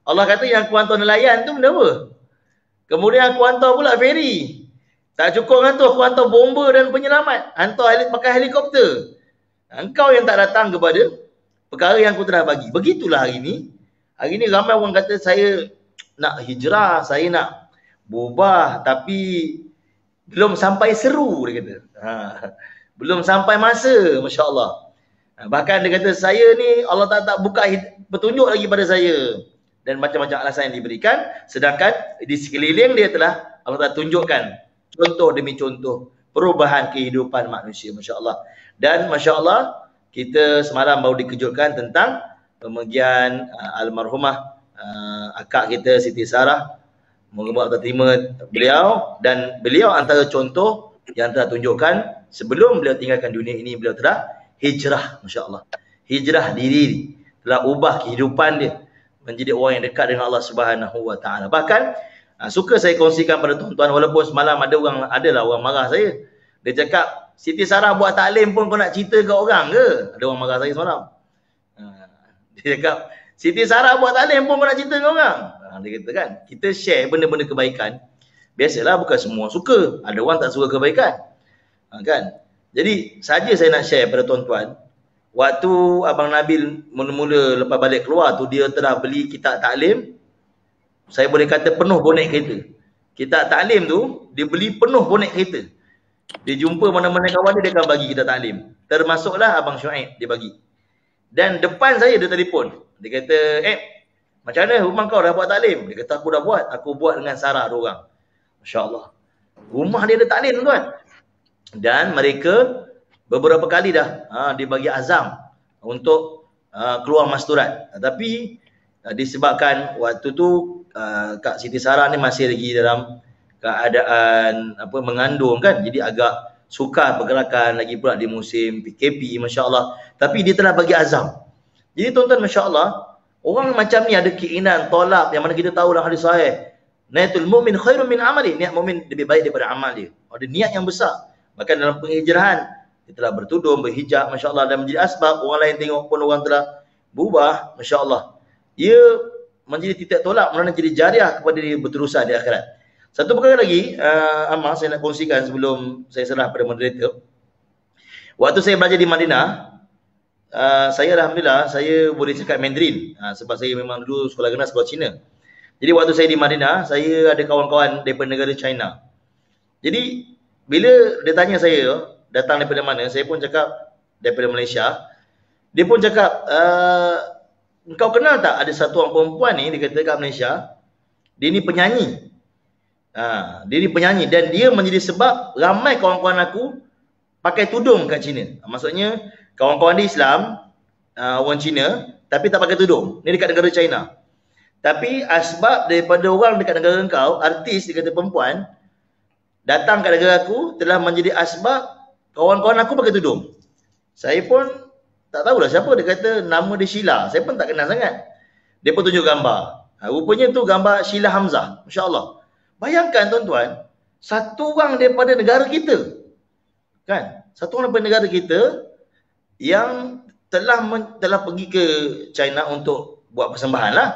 Allah kata yang aku hantar nelayan tu benda apa? Kemudian aku hantar pula ferry. Tak cukup dengan tu, aku hantar bomber dan penyelamat. Pakai helikopter. Engkau yang tak datang kepada perkara yang aku telah bagi. Begitulah hari ni. Hari ni ramai orang kata saya nak hijrah, saya nak berubah, tapi belum sampai seru, dia kata. Belum sampai masa, Masya Allah. Bahkan dia kata, saya ni Allah tak buka petunjuk lagi pada saya. Dan macam-macam alasan yang diberikan. Sedangkan di sekeliling dia telah Allah tak tunjukkan contoh demi contoh perubahan kehidupan manusia, Masya Allah. Dan Masya Allah, kita semalam baru dikejutkan tentang pemergian almarhumah akak kita Siti Sarah. Moga Allah terima beliau, dan beliau antara contoh yang telah tunjukkan sebelum beliau tinggalkan dunia ini, beliau telah hijrah, Masya Allah. Hijrah diri, telah ubah kehidupan dia menjadi orang yang dekat dengan Allah Subhanahu Wa Taala. Bahkan suka saya kongsikan pada tuan-tuan, walaupun semalam adalah orang marah saya. Dia cakap, Siti Sarah buat taklim pun kau nak cerita ke orang ke? Ada orang marah saya semalam. Dia cakap, Siti Sarah buat taklim pun kau nak cerita ke orang? Dia kata kan, kita share benda-benda kebaikan. Biasalah bukan semua suka. Ada orang tak suka kebaikan. Kan? Jadi saja saya nak share pada tuan-tuan. Waktu Abang Nabil mula-mula lepas balik keluar tu, dia telah beli kitab taklim. Saya boleh kata penuh bonek kereta. Kitab taklim tu, dia beli penuh bonek kereta. Dia jumpa mana-mana kawan dia akan bagi kitab taklim. Termasuklah Abang Syuaib, dia bagi. Dan depan saya dia telefon. Dia kata, macam mana rumah kau dah buat taklim? Dia kata, aku dah buat. Aku buat dengan Sarah diorang. Masya Allah. Rumah dia ada taklim tuan. Dan mereka beberapa kali dah dia bagi azam untuk keluar masturat. Tapi disebabkan waktu tu Kak Siti Sarah ni masih lagi dalam keadaan mengandung kan. Jadi agak sukar pergerakan, lagi pula di musim PKP, Masya Allah. Tapi dia telah bagi azam. Jadi tuan-tuan, Masya Allah, orang macam ni ada keinginan tolak, yang mana kita tahu dalam hadis sahih, niatul mu'min khairun min amali. Niat mu'min lebih baik daripada amal dia. Ada niat yang besar. Bahkan dalam penghijrahan, dia telah bertudung, berhijab, Masya Allah, dan menjadi asbab orang lain tengok pun orang telah berubah, Masya Allah. Ia menjadi titik tolak, kerana jadi jariah kepada dia berterusan di akhirat. Satu perkara lagi, Amal, saya nak kongsikan sebelum saya serah pada moderator. Waktu saya belajar di Madinah, saya Alhamdulillah, saya boleh cakap Mandarin. Sebab saya memang dulu sekolah rendah, sekolah Cina. Jadi waktu saya di Madinah, saya ada kawan-kawan daripada negara China. Jadi, bila dia tanya saya, datang daripada mana, saya pun cakap daripada Malaysia. Dia pun cakap, engkau kenal tak ada satu orang perempuan ni, dia kata kat Malaysia, dia ni penyanyi. Dia ni penyanyi dan dia menjadi sebab ramai kawan-kawan aku pakai tudung kat China. Maksudnya kawan-kawan dia Islam, orang Cina, tapi tak pakai tudung. Ni dekat negara China. Tapi asbab daripada orang dekat negara engkau, artis dia kata perempuan, datang kat negara aku telah menjadi asbab kawan-kawan aku pakai tudung. Saya pun tak tahulah siapa. Dia kata nama dia Sheila. Saya pun tak kenal sangat. Dia pun tunjuk gambar. Rupanya tu gambar Sheila Hamzah. Masya Allah. Bayangkan tuan-tuan, satu orang daripada negara kita. Kan? Satu orang daripada negara kita yang telah pergi ke China untuk buat persembahan lah.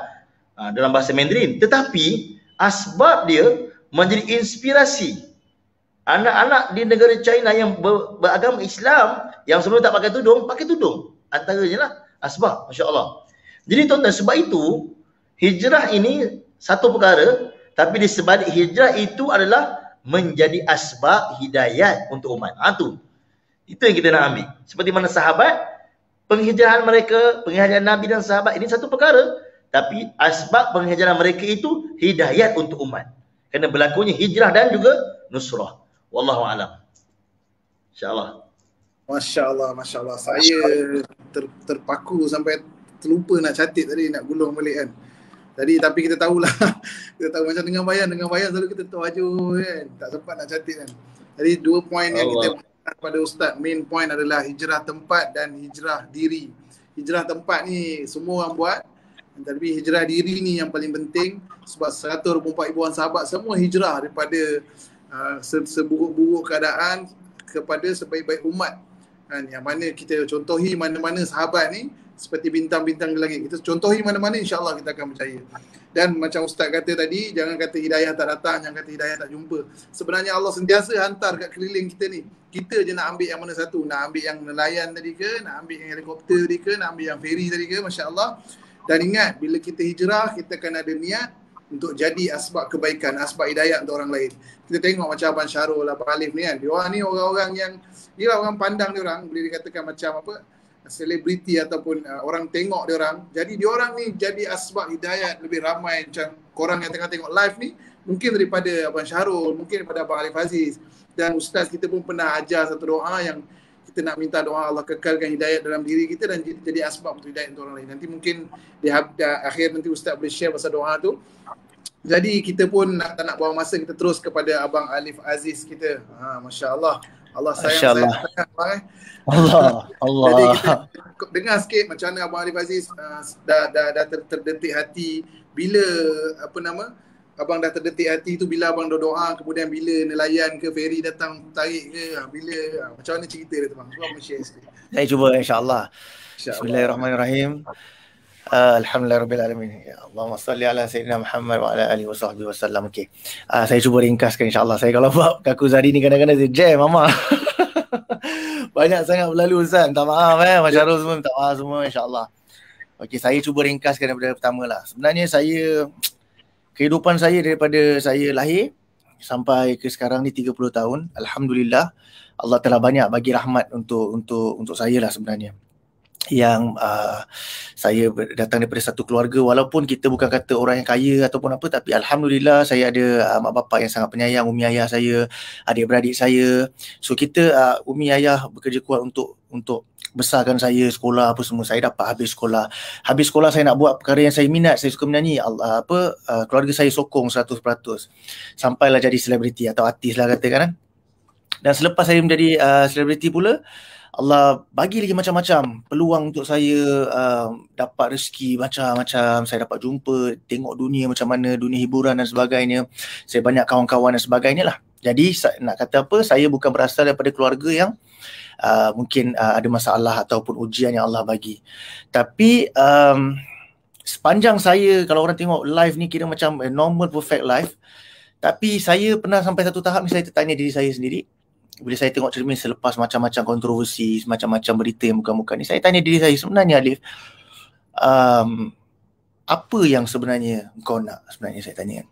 Dalam bahasa Mandarin. Tetapi asbab dia menjadi inspirasi anak-anak di negara China yang beragama Islam, yang sebelum tak pakai tudung, pakai tudung. Antaranya lah asbab, Masya Allah. Jadi tuan-tuan, sebab itu hijrah ini satu perkara, tapi di sebalik hijrah itu adalah menjadi asbab hidayat untuk umat. Itu yang kita nak ambil. Seperti mana sahabat, penghijrahan mereka, penghijrahan Nabi dan sahabat, ini satu perkara. Tapi asbab penghijrahan mereka itu hidayat untuk umat. Kerana berlakunya hijrah dan juga nusrah. Wallahu a'lam. InsyaAllah. Masya Allah, Masya Allah. Saya terpaku sampai terlupa nak catat tadi, nak gulung balik kan. Tadi tapi kita tahulah kita tahu macam dengan bayan selalu kita terwaju kan, tak sempat nak catat kan. Jadi 2 poin yang kita pada Ustaz, main point adalah hijrah tempat dan hijrah diri. Hijrah tempat ni semua orang buat, tapi hijrah diri ni yang paling penting, sebab 124 ribuan sahabat semua hijrah daripada seburuk-buruk keadaan kepada sebaik-baik umat kan, yang mana kita contohi mana-mana sahabat ni seperti bintang-bintang di langit. Kita contohi mana-mana, insya-Allah kita akan percaya. Dan macam Ustaz kata tadi, jangan kata hidayah tak datang, jangan kata hidayah tak jumpa. Sebenarnya Allah sentiasa hantar kat keliling kita ni. Kita je nak ambil yang mana satu, nak ambil yang nelayan tadi ke, nak ambil yang helikopter tadi ke, nak ambil yang feri tadi ke, masya-Allah. Dan ingat, bila kita hijrah, kita akan ada niat untuk jadi asbab kebaikan, asbab hidayah untuk orang lain. Kita tengok macam Abang Syarul, Abang Alif ni kan, diorang ni orang-orang yang, dia orang pandang diorang, boleh dikatakan macam apa, selebriti ataupun orang tengok diorang. Jadi diorang ni jadi asbab hidayah lebih ramai. Macam korang yang tengah tengok live ni, mungkin daripada Abang Syarul, mungkin daripada Abang Alif Aziz. Dan Ustaz kita pun pernah ajar satu doa yang kita nak minta doa Allah kekalkan hidayah dalam diri kita dan jadi asbab untuk hidayah untuk orang lain. Nanti mungkin di akhir nanti Ustaz boleh share pasal doa tu. Jadi kita pun tak nak buang masa, kita terus kepada Abang Alif Aziz kita. Masya Allah. Allah sayang sangat. Allah. Jadi kita dengar sikit macam mana Abang Alif Aziz dah terdetik hati bila abang dah terdetik hati tu bila abang doa, kemudian bila nelayan ke feri datang tarik ke, bila macam mana cerita dia tu bang? Cuba abang share sikit. Saya cuba insya-Allah. Bismillahirrahmanirrahim. Alhamdulillahirabbil alamin. Ya Allahumma salli ala sayyidina Muhammad wa ala alihi wasahbihi wasallam. Okey. Saya cuba ringkaskan insya-Allah. Saya kalau buat kaku Zari ni kadang-kadang saya jam mama. Banyak sangat berlalu Ustaz. Minta maaf Mas Syarul semua, minta maaf semua insya-Allah. Okey, saya cuba ringkaskan daripada pertama lah. Sebenarnya kehidupan saya daripada saya lahir sampai ke sekarang ni 30 tahun, alhamdulillah Allah telah banyak bagi rahmat untuk saya lah sebenarnya. Yang saya datang daripada satu keluarga, walaupun kita bukan kata orang yang kaya ataupun apa, tapi alhamdulillah saya ada mak bapak yang sangat penyayang, umi ayah saya, adik-beradik saya. So kita umi ayah bekerja kuat untuk besarkan saya, sekolah apa semua. Saya dapat habis sekolah saya nak buat perkara yang saya minat, saya suka menyanyi, keluarga saya sokong 100%. Sampailah jadi selebriti atau artis lah katakan kan. Dan selepas saya menjadi selebriti pula, Allah bagi lagi macam-macam peluang untuk saya dapat rezeki macam-macam. Saya dapat jumpa, tengok dunia macam mana, dunia hiburan dan sebagainya. Saya banyak kawan-kawan dan sebagainya lah. Jadi nak kata apa, saya bukan berasal daripada keluarga yang mungkin ada masalah ataupun ujian yang Allah bagi. Tapi sepanjang saya, kalau orang tengok live ni kira macam normal perfect life, tapi saya pernah sampai satu tahap ni saya tertanya diri saya sendiri. Bila saya tengok cermin selepas macam-macam kontroversi, macam-macam berita yang muka-muka ni, saya tanya diri saya, sebenarnya Alif, apa yang sebenarnya kau nak? Sebenarnya saya tanya,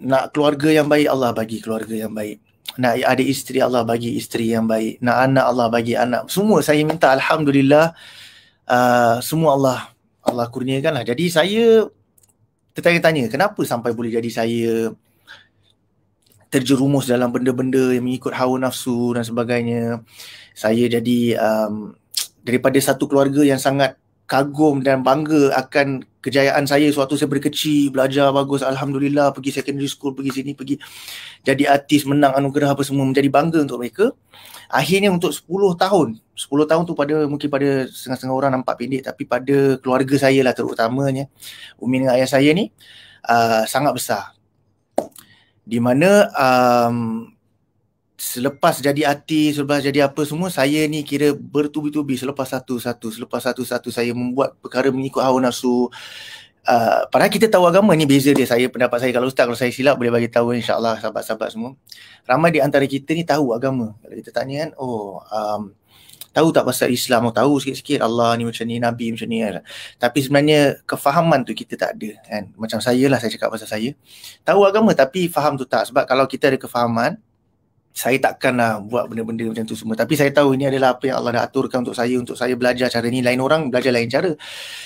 nak keluarga yang baik, Allah bagi keluarga yang baik. Nak ada isteri, Allah bagi isteri yang baik. Nak anak, Allah bagi anak. Semua saya minta, alhamdulillah, semua Allah kurniakan lah. Jadi saya tertanya-tanya, kenapa sampai boleh jadi saya terjerumus dalam benda-benda yang mengikut hawa nafsu dan sebagainya. Saya jadi daripada satu keluarga yang sangat kagum dan bangga akan kejayaan saya. Suatu saya berkecil, belajar bagus, alhamdulillah, pergi secondary school, pergi sini, pergi jadi artis, menang anugerah apa semua, menjadi bangga untuk mereka. Akhirnya untuk 10 tahun tu mungkin pada setengah-setengah orang nampak pendek, tapi pada keluarga saya lah terutamanya, umi dengan ayah saya ni sangat besar. Di mana selepas jadi artis, selepas jadi apa semua, saya ni kira bertubi-tubi selepas satu saya membuat perkara mengikut hawa nafsu. Padahal kita tahu agama ni beza dia. Pendapat saya, kalau Ustaz, kalau saya silap boleh bagi tahu insya-Allah sahabat-sahabat semua. Ramai di antara kita ni tahu agama. Kalau kita tanya kan, tahu tak pasal Islam? Tahu sikit-sikit, Allah ni macam ni, Nabi macam ni kan. Tapi sebenarnya kefahaman tu kita tak ada kan. Macam saya lah, saya cakap pasal saya. Tahu agama tapi faham tu tak. Sebab kalau kita ada kefahaman, saya takkanlah buat benda-benda macam tu semua. Tapi saya tahu ini adalah apa yang Allah dah aturkan untuk saya belajar cara ni. Lain orang belajar lain cara.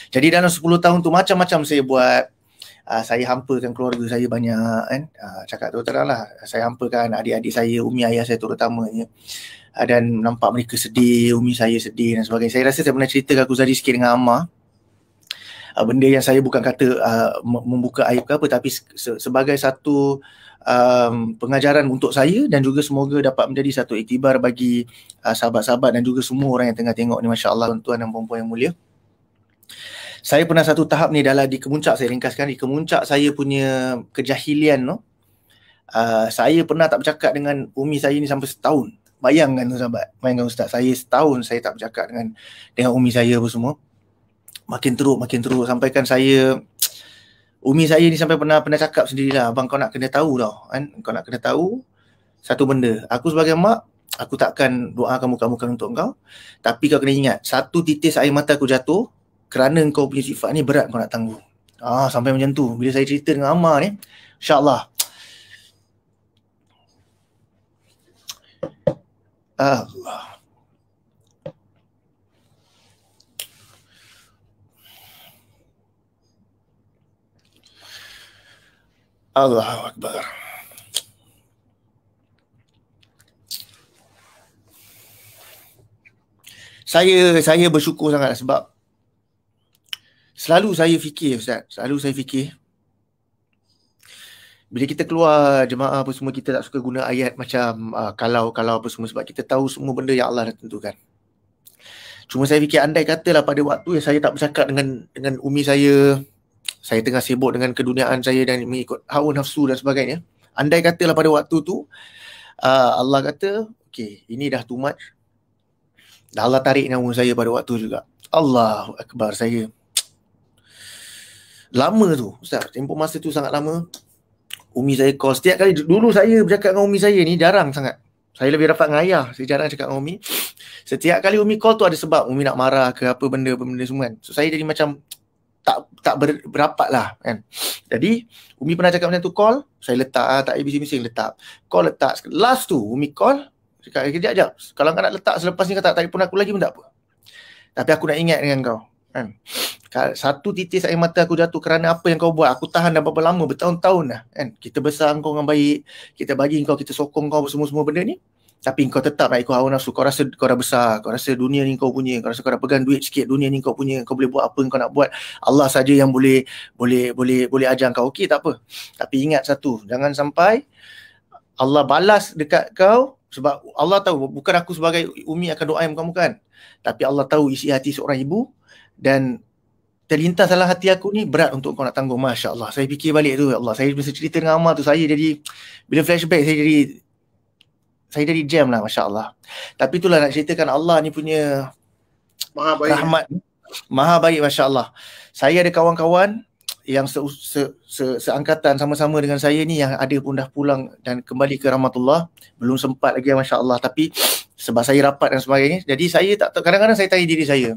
Jadi dalam 10 tahun tu macam-macam saya buat. saya hampakan keluarga saya banyak kan. Cakap terang lah, saya hampakan adik-adik saya, umi ayah saya terutamanya. Dan nampak mereka sedih, umi saya sedih dan sebagainya. Saya rasa saya pernah cerita ke Zari sikit dengan Ammar. Benda yang saya bukan kata membuka aib ke apa, tapi sebagai satu pengajaran untuk saya dan juga semoga dapat menjadi satu iktibar bagi sahabat-sahabat dan juga semua orang yang tengah tengok ni, masya-Allah, tuan-tuan dan puan-puan yang mulia. Saya pernah satu tahap ni di kemuncak, saya ringkaskan, di kemuncak saya punya kejahilian tu. Saya pernah tak bercakap dengan umi saya ni sampai setahun. Bayangkan tu sahabat, bayangkan ustaz, saya setahun saya tak bercakap dengan umi saya apa semua. Makin teruk sampaikan saya, umi saya ni sampai pernah cakap sendirilah, abang kau nak kena tahu tau kan, kau nak kena tahu satu benda, aku sebagai mak, aku takkan doakan muka-muka untuk kau, tapi kau kena ingat, satu titis air mata aku jatuh kerana kau punya sifat ni berat kau nak tanggung. Sampai macam tu bila saya cerita dengan Ammar ni, insya-Allah. Allahu Akbar. Saya bersyukur sangat sebab selalu saya fikir Ustaz, bila kita keluar jemaah apa semua, kita tak suka guna ayat macam kalau apa semua, sebab kita tahu semua benda yang Allah dah tentukan. Cuma saya fikir, andai katalah pada waktu yang saya tak bercakap dengan umi saya tengah sibuk dengan keduniaan saya dan mengikut hawa nafsu dan sebagainya. Andai katalah pada waktu tu Allah kata, okey, ini dah too much. Dan Allah tarik nyawa saya pada waktu juga. Allahu Akbar, saya lama tu Ustaz, tempoh masa tu sangat lama. Umi saya call setiap kali. Dulu saya bercakap dengan umi saya ni jarang sangat. Saya lebih rapat dengan ayah, saya jarang cakap dengan umi. Setiap kali umi call tu ada sebab, umi nak marah ke apa benda semua kan. So saya jadi macam tak berapat lah kan. Jadi umi pernah cakap macam tu, call, saya letak, tak bising-bising letak. Call letak. Last tu umi call, cakap kejap. Kalau kau nak letak selepas ni kau tak telefon aku lagi pun tak apa. Tapi aku nak ingat dengan kau kan. Satu titis air mata aku jatuh kerana apa yang kau buat. Aku tahan dah berapa lama, bertahun-tahun dah kan. Kita besar kau dengan baik, kita bagi kau, kita sokong kau semua benda ni. Tapi kau tetap nak ikut hawa nafsu. Kau rasa kau dah besar, kau rasa dunia ni kau punya, kau rasa kau dah pegang duit sikit, dunia ni kau punya, kau boleh buat apa yang kau nak buat. Allah saja yang boleh ajar kau. Okey, tak apa. Tapi ingat satu, jangan sampai Allah balas dekat kau, sebab Allah tahu bukan aku sebagai umi akan doa yang bukan. Tapi Allah tahu isi hati seorang ibu, dan terlintas dalam hati aku ni berat untuk kau nak tanggung. Masya Allah, saya fikir balik tu, Allah, saya bisa cerita dengan Ammar tu, saya jadi, bila flashback saya jadi jam lah, Masya Allah. Tapi itulah nak ceritakan Allah ni punya Maha baik. rahmat, maha baik, Masya Allah. Saya ada kawan-kawan yang seangkatan sama-sama dengan saya ni, yang ada pun dah pulang dan kembali ke rahmatullah, belum sempat lagi, Masya Allah. Tapi sebab saya rapat dan sebagainya, jadi saya kadang-kadang saya tanya diri saya,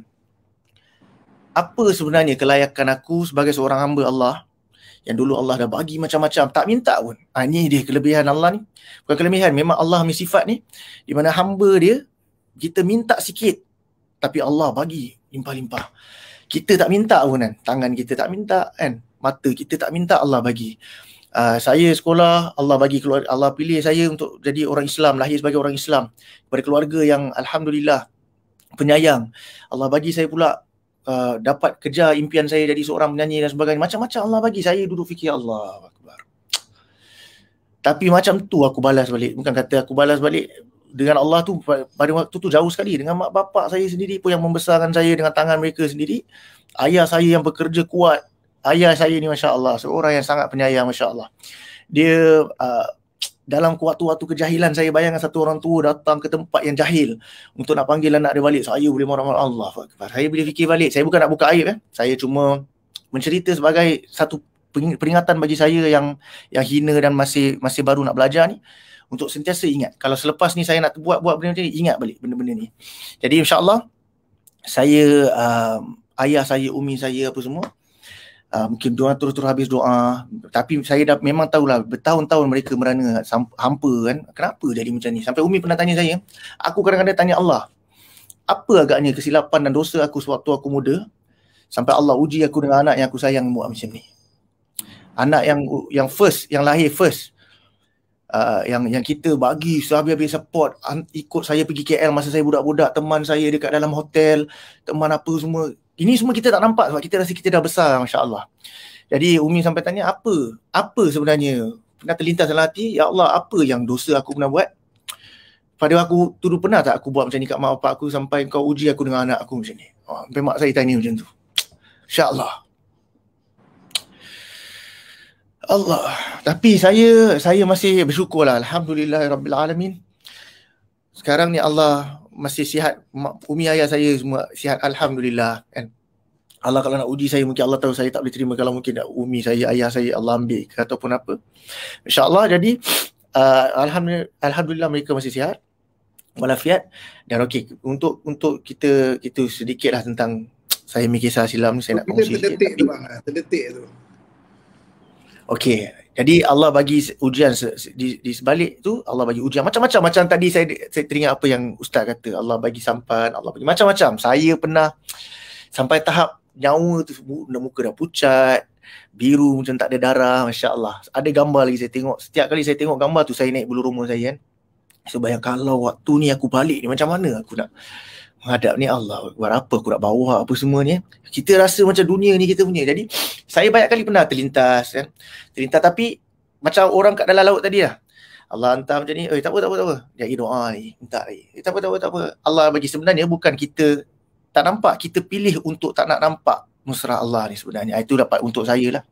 apa sebenarnya kelayakan aku sebagai seorang hamba Allah yang dulu Allah dah bagi macam-macam, tak minta pun. Ini dia kelebihan Allah ni. Bukan kelebihan, memang Allah punya sifat ni, di mana hamba dia, kita minta sikit tapi Allah bagi limpah-limpah. Kita tak minta pun kan, tangan kita tak minta kan, mata kita tak minta, Allah bagi. Saya sekolah, Allah bagi keluar, Allah pilih saya untuk jadi orang Islam, lahir sebagai orang Islam, pada keluarga yang alhamdulillah penyayang. Allah bagi saya pula dapat kejar impian saya jadi seorang penyanyi dan sebagainya. Macam-macam Allah bagi. Saya duduk fikir, Allah Akbar. Tapi macam tu aku balas balik. Bukan kata aku balas balik dengan Allah tu pada waktu tu jauh sekali. Dengan mak bapak saya sendiri pun yang membesarkan saya dengan tangan mereka sendiri. Ayah saya yang bekerja kuat. Ayah saya ni Masya Allah, seorang yang sangat penyayang, Masya Allah. Dia dalam waktu-waktu kejahilan, saya bayangkan satu orang tua datang ke tempat yang jahil untuk nak panggil anak dia balik. Saya boleh marah-marah, Allah Akbar. Saya boleh fikir balik. Saya bukan nak buka aib Saya cuma mencerita sebagai satu peringatan bagi saya yang hina dan masih baru nak belajar ni, untuk sentiasa ingat. Kalau selepas ni saya nak buat benda macam ni, ingat balik benda-benda ni. Jadi insya-Allah saya, ayah saya, umi saya apa semua, mungkin doa terus habis doa. Tapi saya dah memang tahulah, bertahun-tahun mereka merana hampa kan, kenapa jadi macam ni. Sampai umi pernah tanya saya, aku kadang-kadang tanya Allah, apa agaknya kesilapan dan dosa aku sewaktu aku muda, sampai Allah uji aku dengan anak yang aku sayang buat macam ni. Anak yang first, yang lahir first. Yang kita bagi sehabis-habis support, ikut saya pergi KL masa saya budak-budak, teman saya dekat dalam hotel, teman apa semua. Ini semua kita tak nampak sebab kita rasa kita dah besar, masya-Allah. Jadi Umi sampai tanya apa sebenarnya pernah terlintas dalam hati, ya Allah, apa yang dosa aku pernah buat? Pada aku dulu pernah tak aku buat macam ni kat mak bapak aku sampai kau uji aku dengan anak aku macam ni. Sampai mak saya tanya macam tu. Insya-Allah. Allah. Tapi saya masih bersyukurlah, alhamdulillahirabbil alamin. Sekarang ni Allah masih sihat, umi ayah saya semua sihat, alhamdulillah kan. Allah kalau nak uji saya, mungkin Allah tahu saya tak boleh terima kalau mungkin umi saya, ayah saya Allah ambil ke ataupun apa. Insya-Allah. Jadi alhamdulillah mereka masih sihat walafiat. Dan okey, untuk kita sedikitlah tentang saya mikir kisah silam ni, saya nak kongsi sikit. Terdetik tu. Okey, jadi Allah bagi ujian di sebalik tu, Allah bagi ujian macam-macam. Macam tadi saya teringat apa yang Ustaz kata, Allah bagi sampan, Allah bagi macam-macam. Saya pernah sampai tahap nyawa tu muka dah pucat, biru macam tak ada darah, masya-Allah. Ada gambar lagi saya tengok. Setiap kali saya tengok gambar tu saya naik bulu rumah saya kan. So bayang kalau waktu ni aku balik ni macam mana aku nak menghadap ni, Allah, buat apa aku nak bawa apa semua ni. Kita rasa macam dunia ni kita punya. Jadi saya banyak kali pernah terlintas kan. Terlintas tapi macam orang kat dalam laut tadi lah. Allah hantar macam ni, tak apa. Dia doa ni, minta lagi. Tak apa. Allah bagi sebenarnya bukan kita tak nampak, kita pilih untuk tak nak nampak nusrah Allah ni sebenarnya. Itu dapat untuk saya lah.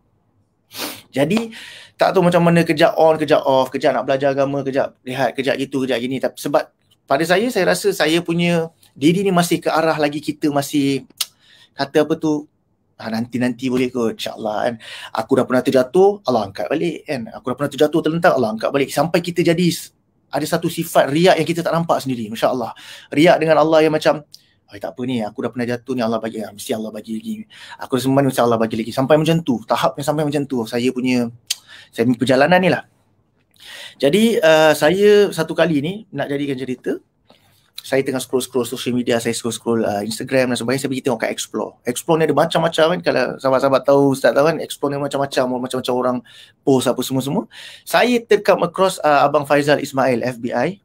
Jadi tak tahu macam mana kejap on, kejap off, kejap nak belajar agama, kejap rehat, kejap gitu, kejap gini. Tapi sebab pada saya rasa saya punya diri ni masih ke arah lagi, kita masih kata apa tu, nanti boleh kot, insyaAllah kan. Aku dah pernah terjatuh, Allah angkat balik kan. Aku dah pernah terjatuh terlentang, Allah angkat balik. Sampai kita jadi ada satu sifat riak yang kita tak nampak sendiri, masya-Allah. Riak dengan Allah yang macam, tak apa ni, aku dah pernah jatuh ni, Allah bagi, mesti Allah bagi lagi. Aku semua ni mesti Allah bagi lagi. Sampai macam tu, tahap yang sampai macam tu. Saya punya perjalanan ni lah. Jadi saya satu kali ni nak jadikan cerita. Saya tengah scroll social media, saya scroll Instagram dan sebagainya, saya pergi tengok kat Explore ni ada macam-macam kan. Kalau sahabat-sahabat tahu, Ustaz tahu kan, Explore ni macam-macam orang post apa semua-semua. Saya terkam across Abang Faizal Ismail FBI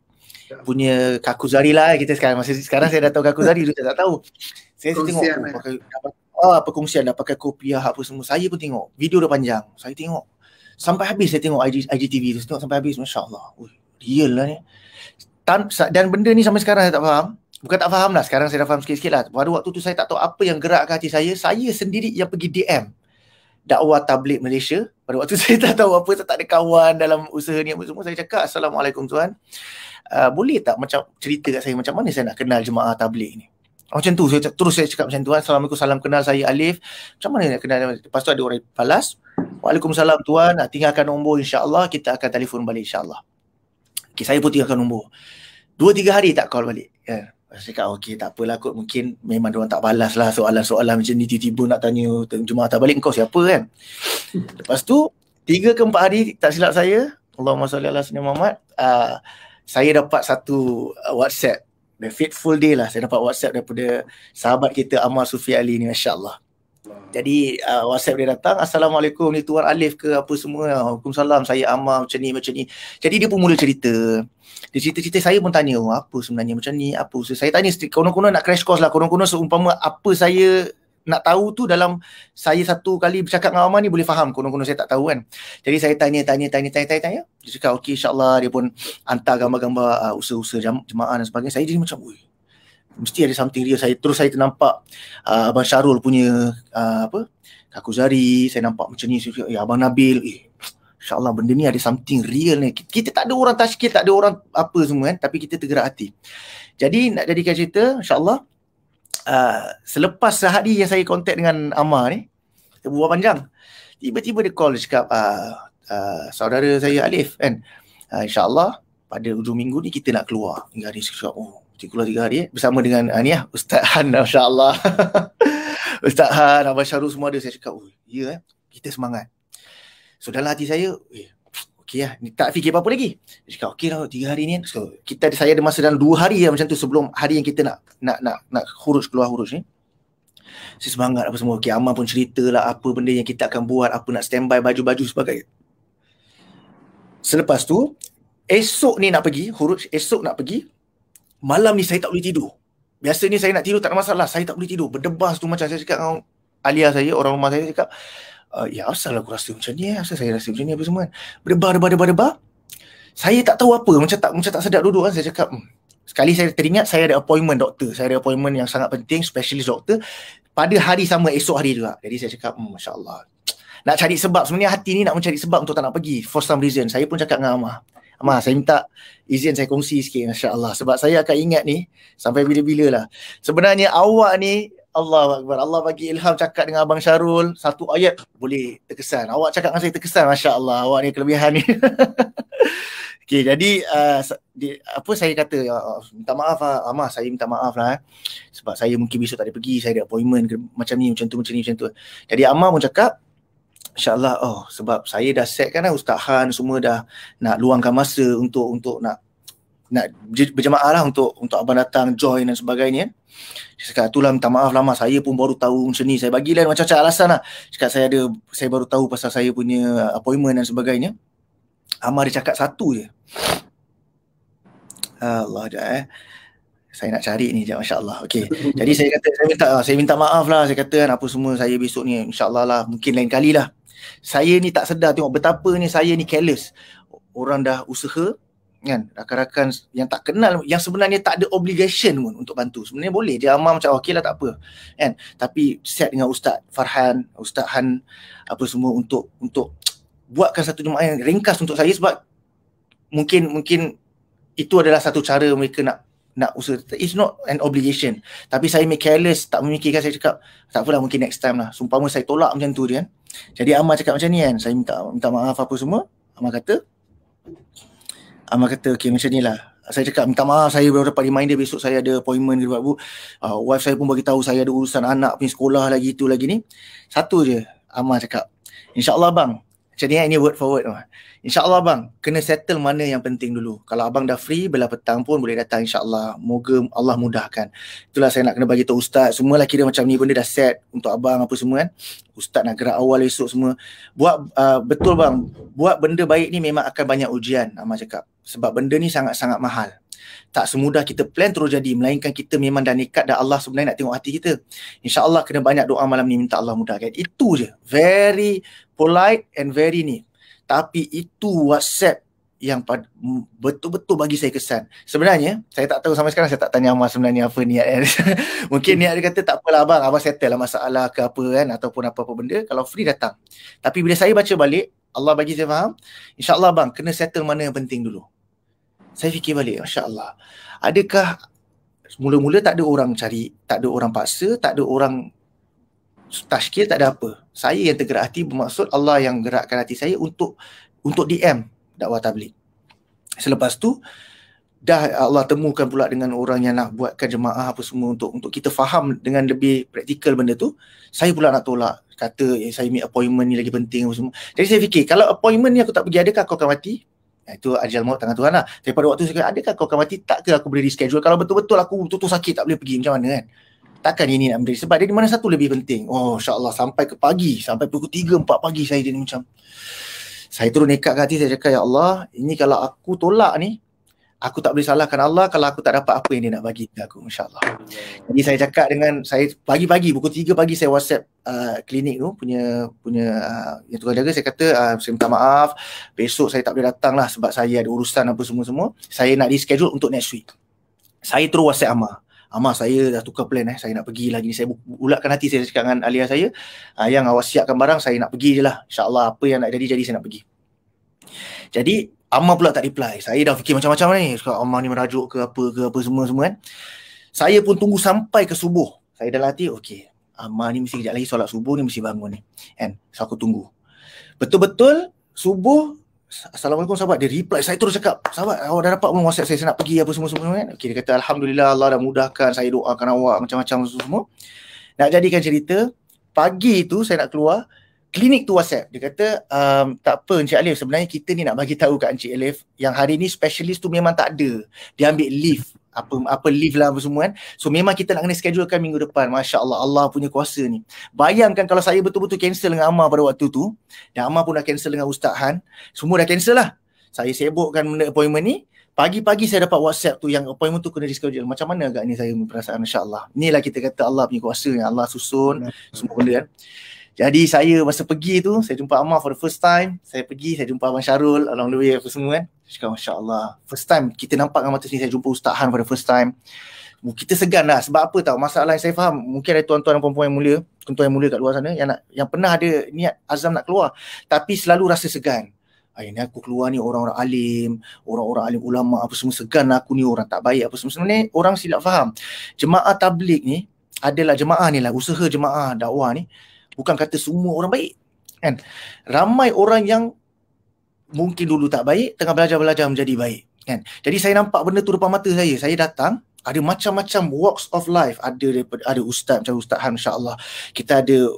punya Kakuzari lah kita sekarang. Sekarang saya dah tahu Kakuzari, dulu saya tak tahu. Saya tengok pakai perkongsian dah pakai kopiah apa semua. Saya pun tengok, video dah panjang. Saya tengok sampai habis, saya tengok IGTV tu, tengok sampai habis, masya-Allah. Real lah ni. Dan benda ni sampai sekarang saya tak faham. Bukan tak faham lah, sekarang saya dah faham sikit-sikit lah. Pada waktu tu saya tak tahu apa yang gerakkan hati saya. Saya sendiri yang pergi DM dakwah tabligh Malaysia. Pada waktu saya tak tahu apa, saya tak ada kawan dalam usaha ni apa semua. Saya cakap, Assalamualaikum tuan, boleh tak macam cerita kat saya macam mana saya nak kenal jemaah tabligh ni. Macam tu, saya cakap macam tu. Assalamualaikum, salam kenal, saya Alif. Macam mana nak kenal? Lepas tu ada orang balas, Waalaikumsalam tuan, tinggalkan nombor, insya-Allah kita akan telefon balik insya-Allah. Okay, saya pun tinggalkan nombor. 2-3 hari tak call balik kan. Saya cakap okey, tak apalah kot, mungkin memang diorang tak balas lah soalan-soalan macam ni, tiba-tiba nak tanya jemaah tabligh kau siapa kan. Lepas tu 3 ke 4 hari tak silap saya, Allahumma salli ala sayyidina Muhammad, saya dapat satu WhatsApp, the fateful day lah, saya dapat WhatsApp daripada sahabat kita Ammar Sufi Ali ni, masya-Allah. Jadi WhatsApp dia datang, Assalamualaikum, ni Tuan Alif ke apa semua. Waalaikumsalam, saya Ammar macam ni. Jadi dia pun mula cerita. Dia cerita-cerita, saya pun tanya, apa sebenarnya macam ni, apa usaha. Saya tanya, konon-konon nak crash course lah, konon-konon seumpama apa saya nak tahu tu dalam saya satu kali bercakap dengan Ammar ni boleh faham, konon-konon saya tak tahu kan. Jadi saya tanya. Dia cakap okey, insya-Allah. Dia pun hantar gambar-gambar usaha-usaha jemaah dan sebagainya. Saya jadi macam, mesti ada something real. Saya ternampak Abang Syarul punya Kakuzari, saya nampak macam ni, Abang Nabil, insya-Allah benda ni ada something real ni. Kita tak ada orang tashkil, tak ada orang apa semua kan, tapi kita tergerak hati. Jadi nak jadikan cerita, insya-Allah selepas sehari yang saya kontak dengan Ammar ni, kita berbual panjang, tiba-tiba dia call, dia cakap saudara saya Alif kan, insya-Allah pada hujung minggu ni kita nak keluar 3 hari. Saya cakap, keluar 3 hari bersama dengan Ustaz Han, masya-Allah. Ustaz Han, Abang Syarul semua ada. Saya cakap, ya kita semangat. So dalam hati saya, okey lah, ni tak fikir apa-apa lagi. Dia cakap, okey lah 3 hari ni. So saya ada masa dalam 2 hari lah macam tu sebelum hari yang kita nak huruf keluar huruf ni. Saya semangat apa semua. Okay, Amar pun ceritalah apa benda yang kita akan buat, apa nak standby, baju-baju sebagainya. Selepas tu, esok ni nak pergi, Huruj, esok nak pergi, malam ni saya tak boleh tidur. Biasa ni saya nak tidur tak ada masalah, saya tak boleh tidur. Berdebas tu macam saya cakap dengan Alia saya, orang rumah saya cakap, ya asal aku rasa macam ni, asal saya rasa macam ni apa semua kan. Berdebar. Saya tak tahu apa, macam tak sedap duduk kan. Saya cakap, sekali saya teringat saya ada appointment doktor. Saya ada appointment yang sangat penting, specialist doktor pada hari sama esok hari juga. Jadi saya cakap, Masya Allah. Nak cari sebab, sebenarnya hati ni nak mencari sebab untuk tak nak pergi. For some reason. Saya pun cakap dengan Amar, saya minta izin saya kongsi sikit, Masya Allah. Sebab saya akan ingat ni sampai bila-bila lah. Sebenarnya awak ni, Allahu Akbar, Allah bagi ilham cakap dengan Abang Syarul, satu ayat boleh terkesan. Awak cakap dengan saya terkesan, Masya Allah. Awak ni kelebihan ni. Okay, jadi apa saya kata, minta maaf lah, Amar, saya minta maaf lah sebab saya mungkin besok tak ada pergi, saya ada appointment macam ni, macam tu. Jadi Amar pun cakap, InsyaAllah, sebab saya dah set kan Ustaz Han semua dah nak luangkan masa untuk nak berjemaah lah untuk abang datang join dan sebagainya. Saya cakap, itulah minta maaf lama, saya pun baru tahu macam ni. Saya bagilah macam-macam alasan lah. Cakap saya baru tahu pasal saya punya appointment dan sebagainya. Amar dia cakap satu je. Allah, sekejap saya nak cari ni, sekejap, Masya Allah. Okay. Jadi saya minta maaf lah. Saya kata kan apa semua saya besok ni, InsyaAllah lah, mungkin lain kali lah. Saya ni tak sedar tengok betapa ni saya ni careless. Orang dah usaha kan, rakan-rakan yang tak kenal, yang sebenarnya tak ada obligation pun untuk bantu. Sebenarnya boleh je Amar macam okey lah, tak apa kan. Tapi set dengan Ustaz Farhan, Ustaz Han apa semua untuk buatkan satu jemaah yang ringkas untuk saya, sebab mungkin itu adalah satu cara mereka nak usaha. It's not an obligation. Tapi saya careless, tak memikirkan. Saya cakap tak apalah, mungkin next time lah. Sumpama saya tolak macam tu dia kan. Jadi Amar cakap macam ni kan, saya minta maaf apa semua. Amar kata okay macam ni lah. Saya cakap minta maaf, saya baru dapat reminder besok saya ada appointment ke bu. Wife saya pun bagi tahu saya ada urusan anak punya sekolah lagi tu lagi ni. Satu je Amar cakap, InsyaAllah bang, macam ni ini word for word. InsyaAllah bang, kena settle mana yang penting dulu. Kalau abang dah free, belah petang pun boleh datang insyaAllah. Moga Allah mudahkan. Itulah saya nak kena bagi tahu Ustaz. Semualah kira macam ni, benda dah set untuk abang apa semua kan. Ustaz nak gerak awal esok semua. Betul bang, buat benda baik ni memang akan banyak ujian, Amar cakap. Sebab benda ni sangat-sangat mahal. Tak semudah kita plan terus jadi, melainkan kita memang dah nekat dah, Allah sebenarnya nak tengok hati kita. InsyaAllah kena banyak doa malam ni, minta Allah mudahkan. Itu je. Very polite and very ni. Tapi itu WhatsApp yang betul-betul bagi saya kesan. Sebenarnya, saya tak tahu sampai sekarang, saya tak tanya Amar sebenarnya apa niat dia. Mungkin niat dia kata, tak apalah abang settle lah masalah ke apa kan, ataupun apa-apa benda, kalau free datang. Tapi bila saya baca balik, Allah bagi saya faham, InsyaAllah bang, kena settle mana yang penting dulu. Saya fikir balik, Masya Allah. Adakah mula-mula tak ada orang cari, tak ada orang paksa, tak ada orang tashkil, tak ada apa. Saya yang tergerak hati, bermaksud Allah yang gerakkan hati saya untuk DM dakwah tabligh. Selepas tu dah Allah temukan pula dengan orang yang nak buatkan jemaah apa semua untuk kita faham dengan lebih praktikal benda tu. Saya pula nak tolak, kata saya make appointment ni lagi penting apa semua. Jadi saya fikir, kalau appointment ni aku tak pergi, adakah aku akan mati? Itu ajal maut tangan Tuhan lah. Tapi pada waktu saya kata, adakah aku akan mati? Tak ke aku boleh reschedule? Kalau betul-betul aku betul-betul sakit tak boleh pergi, macam mana kan? Takkan ini nak berdiri. Sebab dia di mana satu lebih penting. InsyaAllah sampai ke pagi, sampai pukul 3-4 pagi saya jadi macam, saya terus nekat ke hati, saya cakap, ya Allah, ini kalau aku tolak ni, aku tak boleh salahkan Allah kalau aku tak dapat apa yang dia nak bagi ke aku, insyaAllah. Jadi saya cakap dengan, saya pagi-pagi, pukul 3 pagi saya WhatsApp klinik tu, punya yang tukang jaga, saya kata, saya minta maaf, besok saya tak boleh datang lah sebab saya ada urusan apa semua-semua, saya nak reschedule untuk next week. Saya terus WhatsApp Amar, saya dah tukar plan saya nak pergi lagi ni. Saya bulatkan hati, saya cakap dengan Alia saya, yang awak siapkan barang, saya nak pergi je lah. InsyaAllah apa yang nak jadi, saya nak pergi. Jadi Amar pula tak reply. Saya dah fikir macam-macam ni. Amar ni merajuk ke apa semua kan. Saya pun tunggu sampai ke subuh. Saya dalam hati, okey, Amar ni mesti kejap lagi solat subuh ni mesti bangun ni. Kan? So aku tunggu. Betul-betul subuh, Assalamualaikum sahabat, dia reply. Saya terus cakap, sahabat awak dah dapat belum WhatsApp saya nak pergi apa semua kan. Okey, dia kata Alhamdulillah Allah dah mudahkan, saya doakan awak macam-macam semua. Nak jadikan cerita, pagi tu saya nak keluar, klinik tu WhatsApp. Dia kata, tak apa Encik Alif, sebenarnya kita ni nak bagi tahu kat Encik Alif yang hari ni specialist tu memang tak ada. Dia ambil leave. apa leave lah apa semua kan. So memang kita nak kena schedulekan minggu depan. Masya Allah, Allah punya kuasa ni. Bayangkan kalau saya betul-betul cancel dengan Amar pada waktu tu, dan Amar pun dah cancel dengan Ustaz Han, semua dah cancel lah. Saya sibukkan benda appointment ni. Pagi-pagi saya dapat WhatsApp tu yang appointment tu kena reschedule. Macam mana agak ni saya perasaan, insya-Allah. Inilah kita kata Allah punya kuasa yang Allah susun semua benda kan. Jadi saya masa pergi tu, saya jumpa Amar for the first time. Saya pergi, saya jumpa Abang Syarul along the way apa semua kan. Cakap masya-Allah. First time kita nampak dengan mata sendiri, saya jumpa Ustaz Han for the first time. Kita segan lah. Sebab apa tahu? Masalah yang saya faham, mungkin ada tuan-tuan dan puan-puan yang mulia, tuan-tuan yang mulia kat luar sana yang pernah ada niat azam nak keluar, tapi selalu rasa segan. Ni aku keluar ni orang-orang alim, orang-orang alim ulama apa semua segan aku ni, orang tak baik apa semua. Sebenarnya orang silap faham. Jemaah tabligh ni adalah jemaah ni lah, usaha jemaah dakwah ni bukan kata semua orang baik kan. Ramai orang yang mungkin dulu tak baik, tengah belajar-belajar menjadi baik kan. Jadi saya nampak benda tu depan mata saya. Saya datang, ada macam-macam walks of life. Ada ustaz macam Ustaz Han, insya-Allah. Kita ada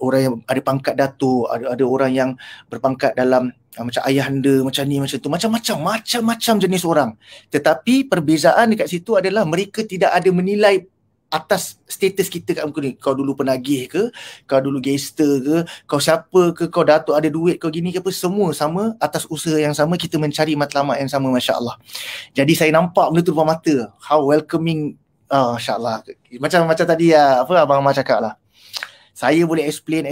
orang yang ada pangkat datuk, ada orang yang berpangkat dalam macam ayahanda, macam ni, macam tu, macam-macam jenis orang. Tetapi perbezaan dekat situ adalah mereka tidak ada menilai atas status kita kat muka ni. Kau dulu penagih ke, kau dulu gangster ke, kau siapa ke, kau datuk ada duit, kau gini ke apa, semua sama atas usaha yang sama, kita mencari matlamat yang sama, masya-Allah. Jadi saya nampak benda tu depan mata, how welcoming, masya-Allah. Macam tadi Abang Amar cakap lah. Saya boleh explain,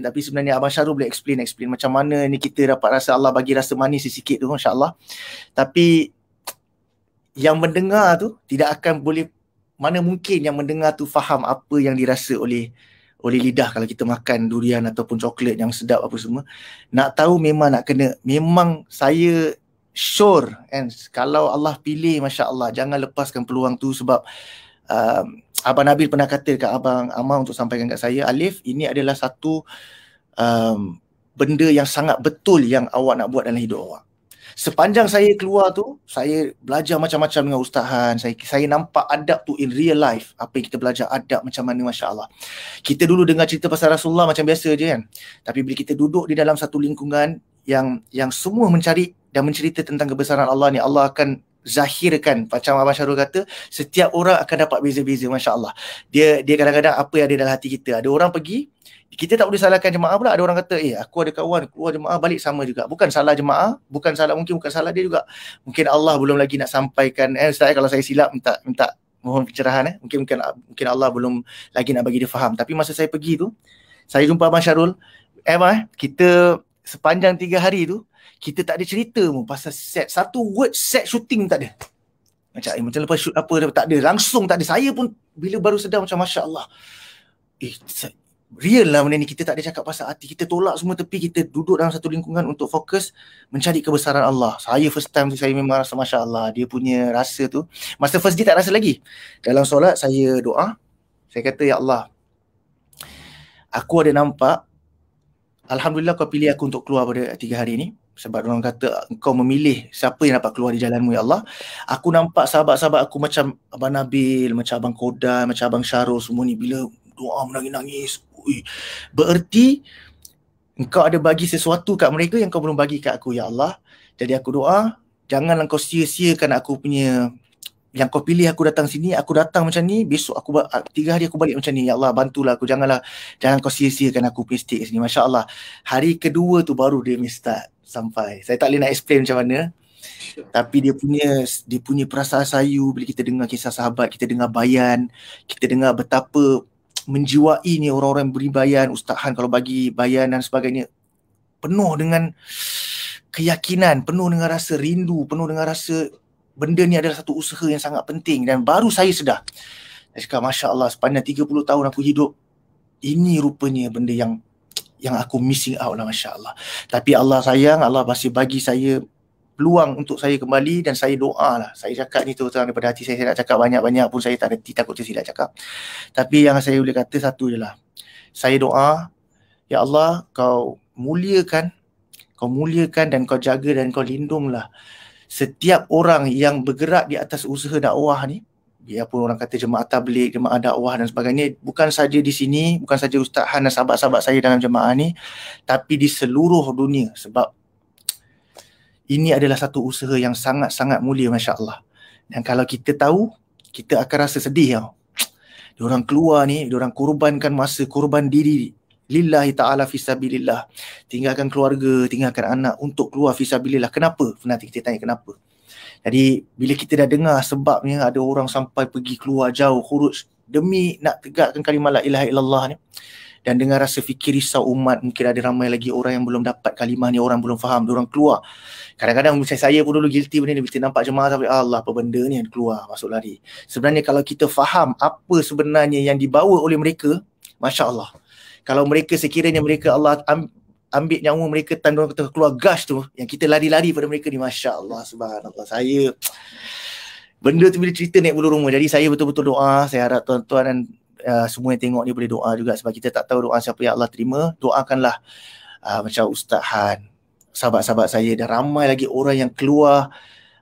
tapi sebenarnya Abang Syarul boleh explain macam mana ni kita dapat rasa Allah bagi rasa manis sikit tu, insya-Allah. Tapi yang mendengar tu tidak akan boleh, mana mungkin yang mendengar tu faham apa yang dirasa oleh lidah kalau kita makan durian ataupun coklat yang sedap apa semua. Nak tahu memang nak kena, memang saya sure kan, kalau Allah pilih, masya-Allah, jangan lepaskan peluang tu. Sebab Abang Nabil pernah kata kat Abang Amar untuk sampaikan kat saya, Alif, ini adalah satu benda yang sangat betul yang awak nak buat dalam hidup awak. Sepanjang saya keluar tu, saya belajar macam-macam dengan Ustaz Han. Saya nampak adab tu in real life. Apa yang kita belajar adab macam mana, masya-Allah. Kita dulu dengar cerita pasal Rasulullah macam biasa je kan. Tapi bila kita duduk di dalam satu lingkungan yang semua mencari dan mencerita tentang kebesaran Allah ni, Allah akan zahirkan. Macam Abang Syarul kata, setiap orang akan dapat beza-beza, masya-Allah. Dia kadang-kadang apa yang ada dalam hati kita. Ada orang pergi, kita tak boleh salahkan jemaah pula. Ada orang kata, aku ada kawan keluar jemaah balik sama juga. Bukan salah jemaah, bukan salah dia juga. Mungkin Allah belum lagi nak sampaikan. Ustaz, kalau saya silap minta mohon pencerahan. Mungkin Allah belum lagi nak bagi dia faham. Tapi masa saya pergi tu, saya jumpa Abang Syarul. Kita sepanjang 3 hari tu, kita tak ada cerita pun pasal set. Satu word set shooting tak ada. Macam lepas shoot apa, tak ada. Langsung tak ada. Saya pun bila baru sedar macam masya-Allah. Real lah benda ni. Kita tak ada cakap pasal hati. Kita tolak semua tepi. Kita duduk dalam satu lingkungan untuk fokus mencari kebesaran Allah. Saya first time tu, saya memang rasa masya-Allah. Dia punya rasa tu. Masa first day tak rasa lagi. Dalam solat saya doa. Saya kata, ya Allah, aku ada nampak, alhamdulillah kau pilih aku untuk keluar pada 3 hari ni. Sebab orang kata engkau memilih siapa yang dapat keluar di jalanmu, ya Allah. Aku nampak sahabat-sahabat aku macam Abang Nabil, macam Abang Kodan, macam Abang Syarul, semua ni bila doa menangis-nangis. Bererti engkau ada bagi sesuatu kat mereka yang kau belum bagi kat aku, ya Allah. Jadi aku doa, janganlah kau sia-siakan aku punya, yang kau pilih aku datang sini, aku datang macam ni, besok 3 hari aku balik macam ni, ya Allah, bantulah aku, jangan kau sia-siakan aku punya stay sini, masya-Allah. Hari kedua tu baru dia start sampai. Saya tak boleh nak explain macam mana. Tapi dia punya perasaan sayu bila kita dengar kisah sahabat, kita dengar bayan, kita dengar betapa menjiwainya orang-orang yang beri bayan. Ustaz Han kalau bagi bayan dan sebagainya, penuh dengan keyakinan, penuh dengan rasa rindu, penuh dengan rasa benda ni adalah satu usaha yang sangat penting. Dan baru saya sedar. Saya cakap, masya-Allah, sepanjang 30 tahun aku hidup, ini rupanya benda yang aku missing out lah, masya-Allah. Tapi Allah sayang, Allah masih bagi saya peluang untuk saya kembali, dan saya doa lah. Saya cakap ni terus terang daripada hati saya nak cakap banyak-banyak pun saya tak reti, takut tersilap cakap. Tapi yang saya boleh kata satu je lah. Saya doa, ya Allah, kau muliakan dan kau jaga dan kau lindunglah setiap orang yang bergerak di atas usaha dakwah ni. Biarpun orang kata jemaah tabligh, jemaah dakwah dan sebagainya, bukan saja di sini, bukan saja Ustaz Han dan sahabat-sahabat saya dalam jemaah ni, tapi di seluruh dunia. Sebab ini adalah satu usaha yang sangat-sangat mulia, masya-Allah. Dan kalau kita tahu, kita akan rasa sedih tau. Diorang keluar ni, diorang korbankan masa, korban diri lillahi ta'ala fisabilillah. Tinggalkan keluarga, tinggalkan anak untuk keluar fisabilillah. Kenapa? Nanti kita tanya kenapa. Jadi bila kita dah dengar sebabnya ada orang sampai pergi keluar jauh khuruj demi nak tegakkan kalimah la ilaha illallah ni, dan dengan rasa fikir risau umat, mungkin ada ramai lagi orang yang belum dapat kalimah ni, orang belum faham, diorang keluar. Kadang-kadang macam saya pun dulu guilty benda ni, bila nampak jemaah sampai Allah apa benda ni, keluar masuk lari. Sebenarnya kalau kita faham apa sebenarnya yang dibawa oleh mereka, Masya Allah. Kalau mereka sekiranya mereka Allah ambil nyawa mereka time diorang kata keluar gas tu, yang kita lari-lari pada mereka ni, Masya Allah, subhanallah. Saya benda tu bila cerita naik bulu rumah. Jadi saya betul-betul doa, saya harap tuan-tuan dan semua yang tengok ni boleh doa juga, sebab kita tak tahu doa siapa yang Allah terima. Doakanlah macam Ustaz Han, sahabat-sahabat saya, dan ramai lagi orang yang keluar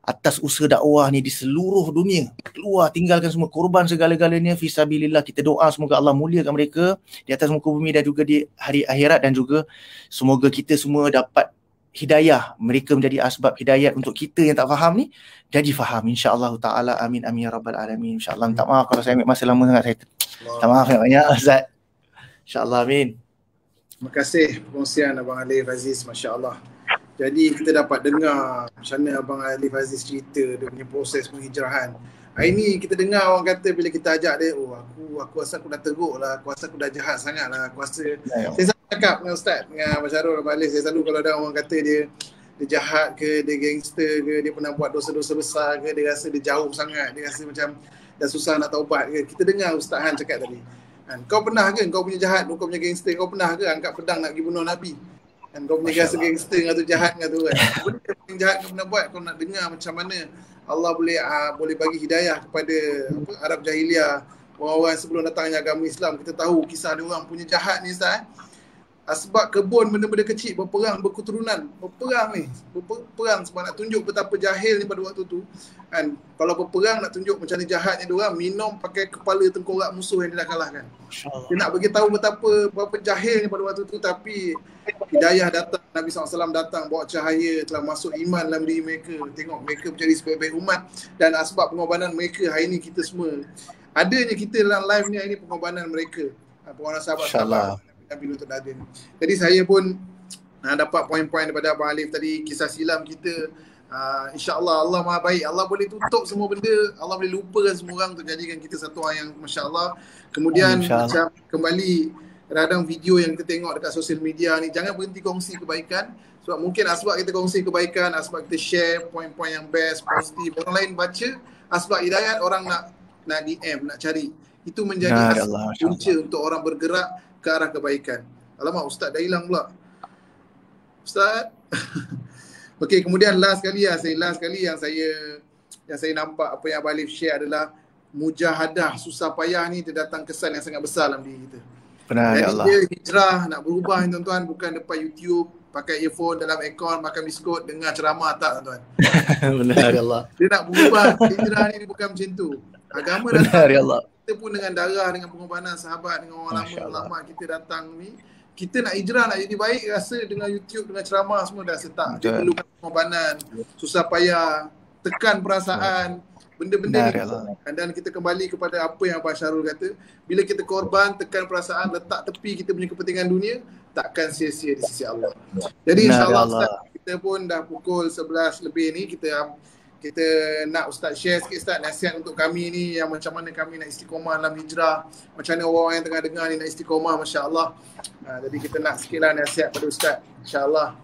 atas usaha dakwah ni di seluruh dunia, keluar tinggalkan semua, korban segala-galanya fisabilillah. Kita doa semoga Allah muliakan mereka di atas muka bumi dan juga di hari akhirat, dan juga semoga kita semua dapat hidayah, mereka menjadi asbab hidayat untuk kita yang tak faham ni jadi faham, insya-Allah taala. Amin amin ya rabbal alamin. Insya-Allah. Minta maaf kalau saya ambil masa lama sangat, saya minta maaf banyak Ustaz. Insya-Allah. Amin. Terima kasih perkongsian Abang Alif Aziz, Masya-Allah. Jadi kita dapat dengar macam mana Abang Alif Aziz cerita dia punya proses penghijrahan. Hari ni kita dengar orang kata bila kita ajak dia, oh aku rasa aku dah teruk lah, aku rasa aku dah jahat sangat lah, aku rasa saya selalu cakap dengan Ustaz, dengan Abang Syarul, Abang Alif, saya selalu kalau ada orang kata dia jahat ke, dia gangster ke, dia pernah buat dosa-dosa besar ke, dia rasa dia jauh sangat, dia rasa macam dah susah nak taubat ke. Kita dengar Ustaz Han cakap tadi, kau pernah ke kau punya jahat, kau punya gangster, kau pernah ke angkat pedang nak pergi bunuh Nabi? Dan kau punya rasa gangster dengan tu, jahat dengan tu kan. Benda yang jahat kau pernah buat, kau nak dengar macam mana Allah boleh bagi hidayah kepada Arab Jahiliah, orang-orang sebelum datangnya agama Islam. Kita tahu kisah dia orang punya jahat ni Ustaz. Sebab kebun benda-benda kecil, berperang, berketurunan, berperang ni, berperang sebab nak tunjuk betapa jahil ni pada waktu tu. Kan, kalau berperang nak tunjuk macam ni jahatnya dia orang, minum pakai kepala tengkorak musuh yang dia dah kalahkan. Dia nak bagi tahu berapa jahil ni pada waktu tu, tapi hidayah datang, Nabi SAW datang bawa cahaya, telah masuk iman dalam diri mereka. Tengok mereka menjadi sebaik-baik umat, dan asbab pengorbanan mereka hari ni kita semua. Adanya kita dalam live ni hari ni pengorbanan mereka, pengorbanan sahabat-sahabat Nabi Lut Adin. Jadi saya pun dapat poin-poin daripada Abang Alif tadi, kisah silam kita. InsyaAllah Allah Maha Baik, Allah boleh tutup semua benda, Allah boleh lupakan semua orang untuk jadikan kita satu orang yang Masya Allah. Kemudian macam kembali, kadang-kadang video yang kita tengok dekat sosial media ni, jangan berhenti kongsi kebaikan, sebab mungkin asbab kita kongsi kebaikan, asbab kita share poin-poin yang best, positif, orang lain baca, asbab hidayat, orang nak DM, nak cari. Itu menjadi punca untuk orang bergerak ke arah kebaikan. Alamak, Ustaz dah hilang pula. Ustaz. Okey, kemudian last kali yang saya nampak apa yang Abang Alif share adalah mujahadah, susah payah ni dia datang kesan yang sangat besar dalam diri kita. Benar. Jadi ya Allah. dia hijrah nak berubah tuan-tuan, bukan depan YouTube, pakai earphone dalam aircon, makan biskut, dengar ceramah, tak tuan-tuan. Benar ya Allah. Dia nak berubah, hijrah ni bukan macam tu. Agama Benar ya Allah. Kita pun dengan darah, dengan pengorbanan sahabat, dengan orang lama kita datang ni, kita nak hijrah, nak jadi baik, rasa dengan YouTube, dengan ceramah semua dah setak. Dia perlukan pengorbanan, susah payah, tekan perasaan, benda-benda ni. Dan kita kembali kepada apa yang Abang Syarul kata, bila kita korban, tekan perasaan, letak tepi kita punya kepentingan dunia, takkan sia-sia di sisi Allah. Jadi insyaAllah kita pun dah pukul 11 lebih ni, kita nak Ustaz share sikit Ustaz nasihat untuk kami ni, yang macam mana kami nak istiqomah dalam hijrah, macam mana orang yang tengah dengar ni nak istiqomah, Masya Allah. Jadi kita nak sikitlah nasihat pada Ustaz, insyaAllah.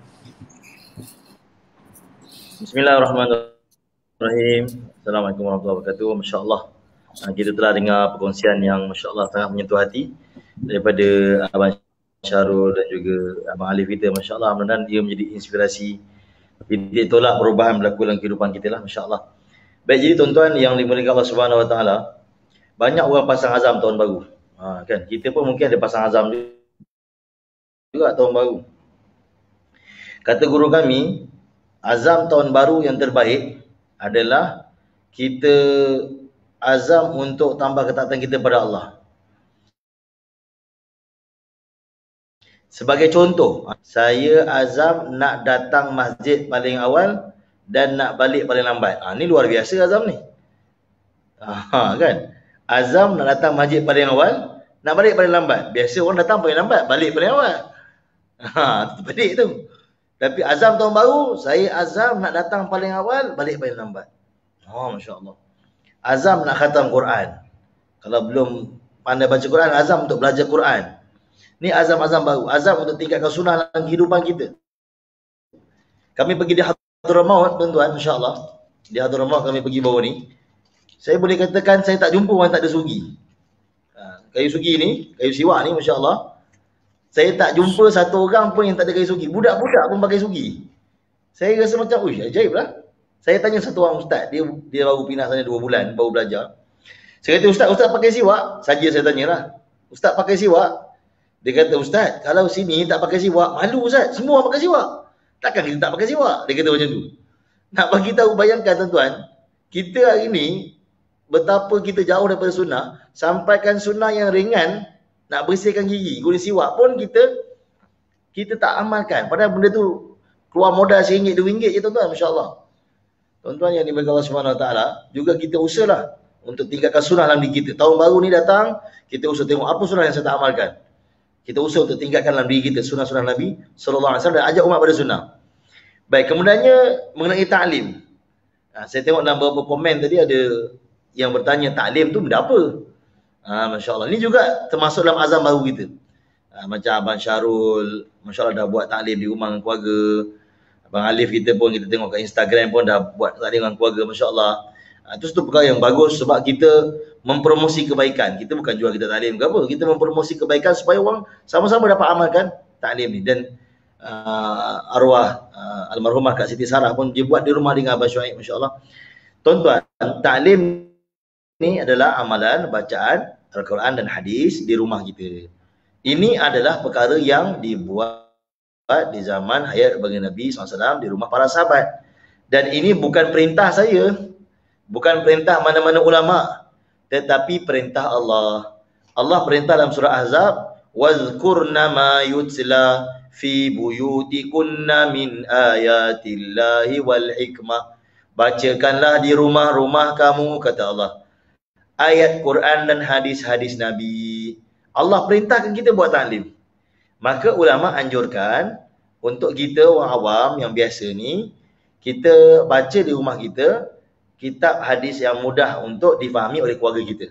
Bismillahirrahmanirrahim. Assalamualaikum warahmatullahi wabarakatuh. Masya Allah, kita telah dengar perkongsian yang Masya Allah sangat menyentuh hati daripada Abang Syarul dan juga Abang Alif kita. Masya Allah, mudah-mudahan dia menjadi inspirasi, dia tolak perubahan berlaku dalam kehidupan kita lah, Masya Allah. Baik, jadi tuan-tuan yang dimuliakan Allah Subhanahu Wa Taala, banyak orang pasang azam tahun baru. Kan, kita pun mungkin ada pasang azam juga tahun baru. Kata guru kami, azam tahun baru yang terbaik adalah kita azam untuk tambah ketaatan kita pada Allah. Sebagai contoh, saya azam nak datang masjid paling awal dan nak balik paling lambat. Ni luar biasa azam ni. Kan? Azam nak datang masjid paling awal, nak balik paling lambat. Biasa orang datang paling lambat, balik paling awal. Itu pelik tu. Tapi azam tahun baru, saya azam nak datang paling awal, balik paling lambat. Masya Allah. Azam nak khatam Quran. Kalau belum pandai baca Quran, azam untuk belajar Quran. Ni azam-azam baru. Azam untuk tingkatkan sunnah dalam kehidupan kita. Kami pergi di Hadramaut, tuan-tuan, insya-Allah. Di Hadramaut kami pergi baru ni. Saya boleh katakan saya tak jumpa orang tak ada sugi. Kayu sugi ni, kayu siwak ni, masya-Allah. Saya tak jumpa satu orang pun yang tak ada kayu sugi. Budak-budak pun pakai sugi. Saya rasa macam, ajaib lah. Saya tanya satu orang ustaz, dia baru pindah sana 2 bulan, baru belajar. Saya kata, ustaz pakai siwak? Saja saya tanyalah. Ustaz pakai siwak? Dia kata, ustaz, kalau sini tak pakai siwak, malu ustaz, semua pakai siwak. Takkan kita tak pakai siwak? Dia kata macam tu. Nak bagi tahu, bayangkan tuan-tuan, kita hari ni, betapa kita jauh daripada sunnah, sampaikan sunnah yang ringan, nak bersihkan gigi, guna siwak pun kita tak amalkan. Padahal benda tu keluar modal RM1, RM2 je tuan-tuan, masya-Allah. Tuan-tuan yang diberkati Allah Subhanahu Wa Taala, juga kita usahalah untuk tinggalkan sunnah dalam diri kita. Tahun baru ni datang, kita usaha tengok apa sunnah yang saya tak amalkan. Kita usaha untuk tinggalkan dalam diri kita sunnah-sunnah Nabi sallallahu alaihi wasallam dan ajak umat pada sunnah. Baik, kemudiannya mengenai ta'lim. Saya tengok dalam beberapa komen tadi ada yang bertanya ta'lim tu benda apa? Masya-Allah. Ini juga termasuk dalam azam baru kita. Macam Abang Syarul, masya-Allah dah buat ta'lim di rumah dengan keluarga. Abang Alif kita pun kita tengok kat Instagram pun dah buat ta'lim dengan keluarga, masya-Allah. Itu satu perkara yang bagus sebab kita mempromosi kebaikan. Kita bukan jual kita ta'lim ke apa. Kita mempromosi kebaikan supaya orang sama-sama dapat amalkan ta'lim ni. Dan arwah almarhumah Kak Siti Sarah pun dia buat di rumah dengan Abang Syuaib, masya-Allah. Tuan-tuan, ta'lim ni adalah amalan bacaan Al-Quran dan hadis di rumah kita. Ini adalah perkara yang dibuat di zaman hayat baginda Nabi SAW di rumah para sahabat. Dan ini bukan perintah saya, bukan perintah mana-mana ulama, tetapi perintah Allah. Allah perintah dalam surah Ahzab, wazkurna ma yutla fi buyutikunna min ayatillahi wal hikmah. Bacakanlah di rumah-rumah kamu, kata Allah, ayat Quran dan hadis-hadis Nabi. Allah perintahkan kita buat ta'lim. Maka ulama anjurkan untuk kita orang awam yang biasa ni, kita baca di rumah kita kitab hadis yang mudah untuk difahami oleh keluarga kita.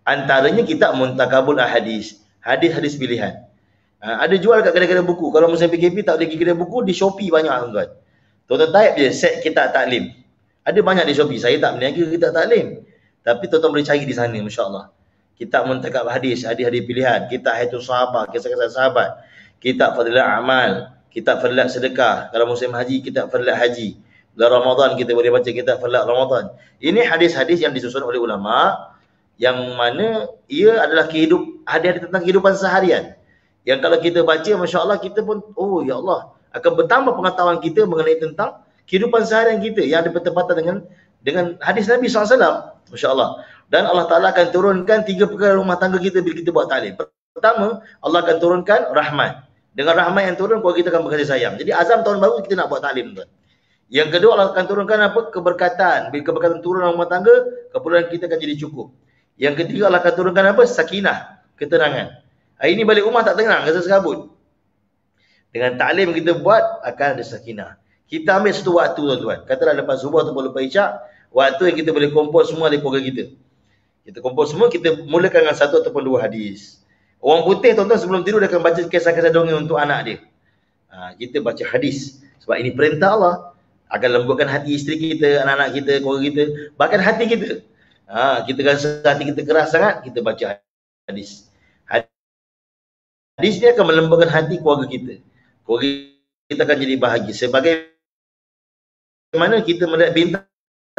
Antaranya kitab Muntakabul Ahadis, hadis-hadis pilihan. Ada jual kat kedai-kedai buku. Kalau musim PKP tak boleh pergi kedai buku, di Shopee banyak tuan-tuan. Tuan-tuan type je set kitab taklim. Ada banyak di Shopee. Saya tak berniaga kitab taklim, tapi tuan-tuan boleh cari di sana, masya-Allah. Kitab Muntakab Hadis, hadis-hadis pilihan, kitab Hayatul Sahabat, kisah-kisah sahabat, kitab Fadilat Amal, kitab Fadilat Sedekah. Kalau musim haji, kitab Fadilat Haji. Bulan Ramadan kita boleh baca kitab Fadilat Ramadan. Ini hadis-hadis yang disusun oleh ulama, yang mana ia adalah hadis tentang kehidupan seharian. Yang kalau kita baca, masya-Allah, kita pun, oh ya Allah, akan bertambah pengetahuan kita mengenai tentang kehidupan seharian kita yang ada bertepatan dengan hadis Nabi SAW, masya-Allah. Dan Allah Ta'ala akan turunkan 3 perkara rumah tangga kita bila kita buat ta'lim. Pertama, Allah akan turunkan rahmat. Dengan rahmat yang turun, keluarga kita akan berkasih sayang. Jadi azam tahun baru kita nak buat ta'lim, tuan. Yang kedua, Allah akan turunkan apa? Keberkatan. Bila keberkatan turun dalam rumah tangga, keperluan kita akan jadi cukup. Yang ketiga, Allah akan turunkan apa? Sakinah, ketenangan. Hari ini balik rumah tak tenang, rasa serabut. Dengan ta'lim kita buat, akan ada sakinah. Kita ambil satu waktu, tuan-tuan. Katalah lepas subuh ataupun lepas isyak, waktu yang kita boleh kumpul semua di keluarga kita. Kita kumpul semua, kita mulakan dengan 1 ataupun 2 hadis. Orang putih, tuan-tuan, sebelum tidur dia akan baca kisah-kisah dongeng untuk anak dia. Kita baca hadis. Sebab ini perintah Allah. Akan lembutkan hati isteri kita, anak-anak kita, keluarga kita. Bahkan hati kita. Kita rasa hati kita keras sangat, kita baca hadis. Hadis ni akan melembutkan hati keluarga kita. Keluarga kita akan jadi bahagia. Sebagaimana kita melihat bintang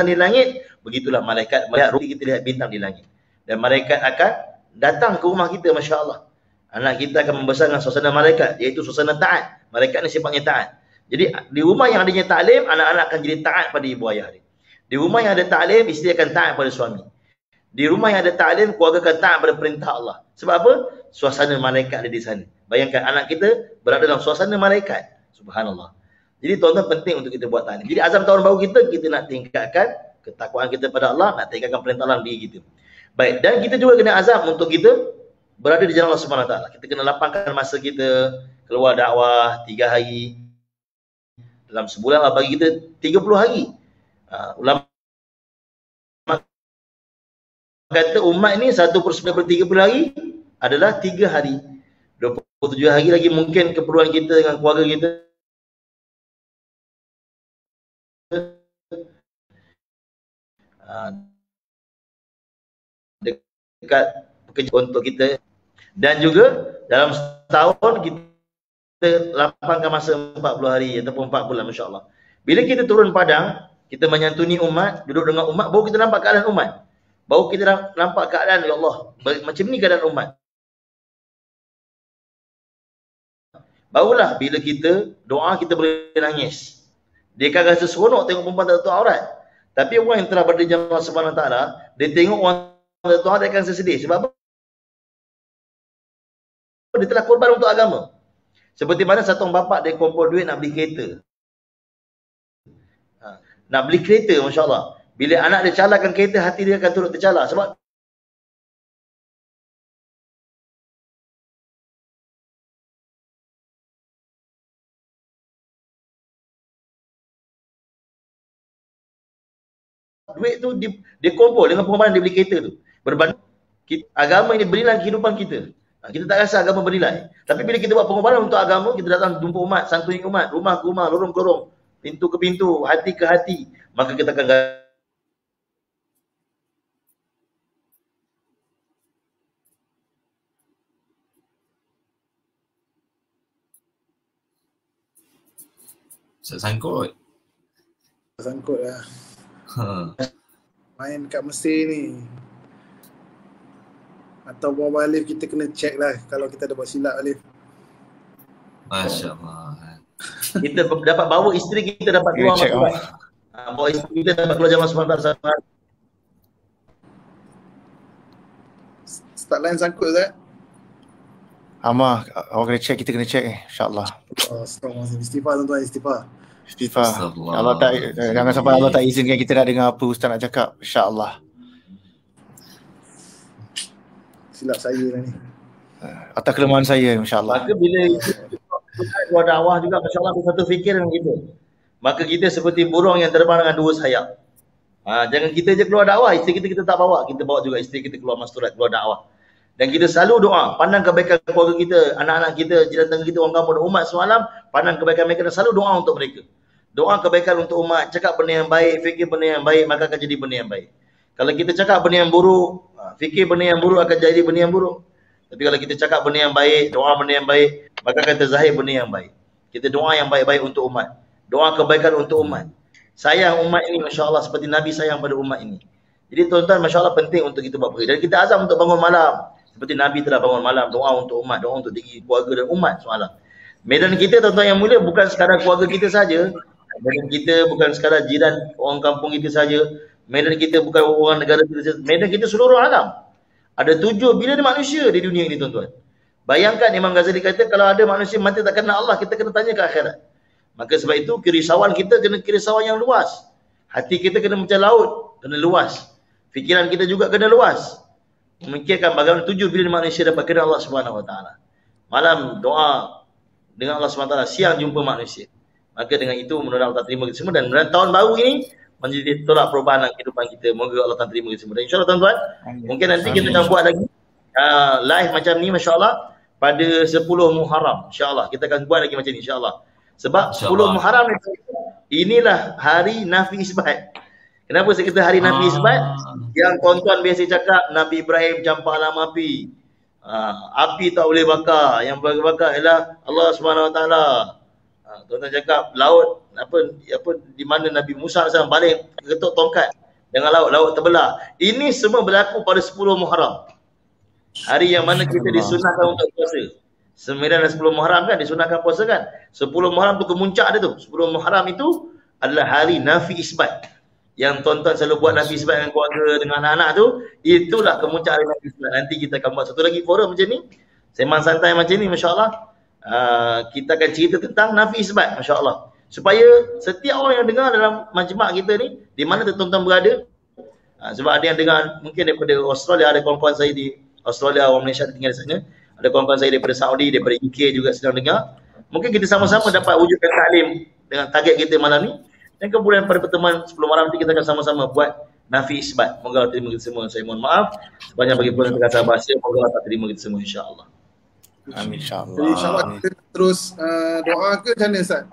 di langit, begitulah malaikat melihat rupa kita lihat bintang di langit. Dan malaikat akan datang ke rumah kita, masya-Allah. Anak kita akan membesar dengan suasana malaikat, iaitu suasana taat. Malaikat ni sifatnya taat. Jadi di rumah yang adanya ta'lim, anak-anak akan jadi taat pada ibu ayah dia. Di rumah yang ada ta'lim, isteri akan taat pada suami. Di rumah yang ada ta'lim, keluarga akan taat pada perintah Allah. Sebab apa? Suasana malaikat ada di sana. Bayangkan anak kita berada dalam suasana malaikat. Subhanallah. Jadi tuan-tuan penting untuk kita buat ta'lim. Jadi azam tahun baru kita nak tingkatkan Ketakwaan kita pada Allah, nak tinggalkan perintah Allah diri kita. Baik, dan kita juga kena azam untuk kita berada di jalan Allah Subhanahu Wa Taala. Kita kena lapangkan masa kita keluar dakwah 3 hari. Dalam sebulan Allah bagi kita 30 hari. Ulama kata umat ni 1/9/30 hari adalah 3 hari. 27 hari lagi mungkin keperluan kita dengan keluarga kita. Dekat pekerja untuk kita, dan juga dalam setahun kita lapangkan masa 40 hari ataupun 4 bulan, masya-Allah. Bila kita turun padang, kita menyantuni umat, duduk dengan umat, baru kita nampak keadaan umat. Baru kita nampak keadaan, ya Allah, macam ni keadaan umat. Barulah bila kita doa, kita boleh nangis. Dia akan rasa seronok tengok perempuan tak tutup aurat. Tapi orang yang telah berada di jalan Allah Subhanahu Wa Taala, dia tengok orang tak tutup aurat, dia akan sedih. Sebab apa? Dia telah korban untuk agama. Seperti mana satu orang bapak dia kumpul duit nak beli kereta. Nak beli kereta, masya-Allah. Bila anak dia calahkan kereta, hati dia akan turut tercalar. Sebab duit tu dia kumpul dengan pengorbanan dia beli kereta tu. Berbanding agama ini bernilai kehidupan kita. Kita tak rasa agama bernilai. Tapi bila kita buat pengorbanan untuk agama, kita datang jumpa umat, santuni umat, rumah ke rumah, lorong ke lorong, pintu ke pintu, hati ke hati, maka kita akan sangkut. Sangkut lah. Main kat Mesir ni. Atau bawa Alif, kita kena check lah kalau kita ada buat silap Alif. Masya Allah. Kita dapat bawa isteri kita dapat keluar masuk. Bawa isteri kita dapat keluar zaman sebentar. Start line sangkut Ustaz. Amah, awak kena check, kita kena check insya-Allah. Astagfirullahaladzim. Istighfar tuan-tuan, istighfar. Istighfar. Allah tak, jangan sampai Allah tak izinkan kita nak dengar apa Ustaz nak cakap, insya-Allah. Silap saya lah ni. Atas kelemahan saya, insya-Allah. Maka bila keluar dakwah juga, masya-Allah, satu fikiran kita. Maka kita seperti burung yang terbang dengan 2 sayap. Jangan kita je keluar dakwah, isteri kita tak bawa. Kita bawa juga isteri kita keluar masturat, keluar dakwah. Dan kita selalu doa, pandang kebaikan keluarga kita, anak-anak kita, jiran tengah kita, orang kampung, umat semalam, pandang kebaikan mereka dan selalu doa untuk mereka. Doa kebaikan untuk umat, cakap benda yang baik, fikir benda yang baik, maka akan jadi benda yang baik. Kalau kita cakap benda yang buruk, fikir benda yang buruk, akan jadi benda yang buruk. Tapi kalau kita cakap benda yang baik, doa benda yang baik, maka akan terzahir benda yang baik. Kita doa yang baik-baik untuk umat. Doa kebaikan untuk umat. Sayang umat ini, Masya Allah, seperti Nabi sayang pada umat ini. Jadi tuan-tuan, Masya Allah, penting untuk kita buat perkara. Dan kita azam untuk bangun malam. Seperti Nabi telah bangun malam, doa untuk umat, doa untuk diri, keluarga dan umat semalam. Medan kita, tuan-tuan yang mulia, bukan sekadar keluarga kita saja. Medan kita bukan sekadar jiran orang kampung kita saja. Medan kita bukan orang negara kita saja. Medan kita seluruh alam. Ada 7 bilion manusia di dunia ini, tuan-tuan. Bayangkan Imam Ghazali kata, kalau ada manusia mati tak kenal Allah, kita kena tanya ke akhirat. Maka sebab itu kerisauan kita kena kerisauan yang luas. Hati kita kena macam laut, kena luas. Fikiran kita juga kena luas. Memikirkan bagaimana 7 bilion manusia dapat kenal Allah Subhanahu Wa Taala. Malam doa dengan Allah Subhanahu Wa Taala, siang jumpa manusia. Maka dengan itu mudah-mudahan Allah terima kita semua, dan tahun baru ini menjadi tolak perubahan dalam kehidupan kita. Moga Allah terima kita semua. Dan insya-Allah tuan-tuan, mungkin nanti kita akan buat lagi live macam ni, masya-Allah, pada 10 Muharram. Insya-Allah kita akan buat lagi macam ni, insya-Allah. Sebab 10 Muharram inilah hari Nafi Isbat. Kenapa saya kata hari Nabi Isbat? Yang tuan-tuan biasa cakap Nabi Ibrahim campak dalam api. Api tak boleh bakar. Yang boleh bakar ialah Allah Subhanahu Wa Taala. Tuan-tuan cakap laut apa di mana Nabi Musa SAW balik ketuk tongkat dengan laut terbelah. Ini semua berlaku pada 10 Muharram. Hari yang mana kita disunahkan untuk puasa. 9 dan 10 Muharram kan disunahkan puasa kan. 10 Muharram tu kemuncak dia tu. 10 Muharram itu adalah hari Nafi Isbat. Yang tuan-tuan selalu buat Nafi Isbat dengan keluarga, dengan anak-anak tu, itulah kemuncak hari Nafi Isbat. Nanti kita akan buat satu lagi forum macam ni, sembang santai macam ni, masya-Allah. Kita akan cerita tentang Nafi Isbat, masya-Allah. supaya setiap orang yang dengar dalam majma' kita ni, di mana tuan-tuan berada, sebab ada yang dengar mungkin daripada Australia, ada kawan-kawan saya di Australia, orang Malaysia tinggal di sana, ada kawan-kawan saya daripada Saudi, daripada UK juga sedang dengar. Mungkin kita sama-sama dapat wujudkan taklim dengan target kita malam ni, dan kemudian pada pertemuan sebelum malam nanti kita akan sama-sama buat nafi isbat. Moga Allah terima kita semua. Saya mohon maaf sebanyak bagi pun bahasa bahasa, moga Allah tak terima kita semua insya-Allah. Amin insya-Allah. Jadi insya-Allah kita terus doa ke macam mana Ustaz?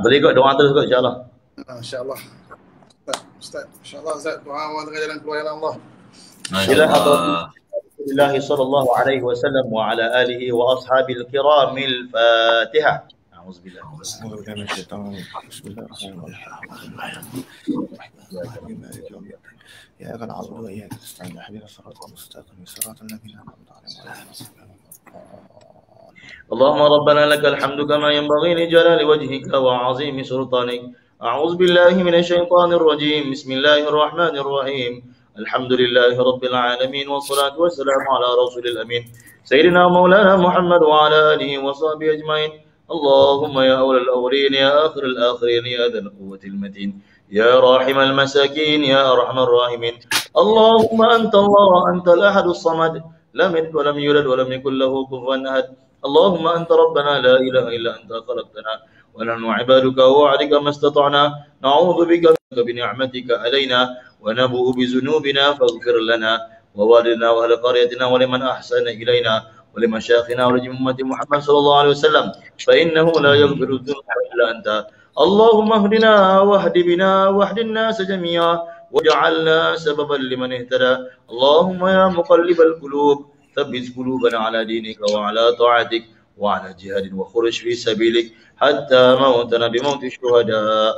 Boleh ikut doa terus kot insya-Allah. Insya-Allah. Ustaz, insya-Allah Ustaz, doa awal tengah jalan keluar jalan Allah. Alhamdulillah sallallahu alaihi wasallam wa ala alihi wa ashabil kiramil Fatihah. Auzubillah. يا أيها العبد وإياك نستعين اهدنا الصراط المستقيم صراط الذين أنعمت عليهم اللهم ربنا لك الحمد كما ينبغي لجلال وجهك وعظيم سلطانك. أعوذ بالله من الشيطان الرجيم. بسم الله الرحمن الرحيم. الحمد لله رب العالمين والصلاة والسلام على رسول الأمين سيدنا مولانا محمد وعلى آله وصحبه أجمعين. اللهم يا أول الأولين يا آخر الآخرين يا ذا القوة المتين يا راحم المساكين يا أرحم الراحمين. اللهم أنت الله أنت الأحد الصمد لم يلد ولم يولد ولم يكن له كفوا أحد. اللهم أنت ربنا لا إله إلا أنت خلقتنا ونحن عبادك ووعدك ما استطعنا نعوذ بك بنعمتك علينا ونبوء بذنوبنا فاغفر لنا ووالدنا وأهل قريتنا ولمن أحسن إلينا ولمشايخنا ولجمة محمد صلى الله عليه وسلم فإنه لا يغفر الذنوب إلا أنت. اللهم اهدنا واهد بنا واهد الناس جميعا واجعلنا سببا لمن اهتدى. اللهم يا مقلب القلوب ثبت قلوبنا على دينك وعلى طاعتك وعلى جهاد وخرج في سبيلك حتى موتنا بموت الشهداء.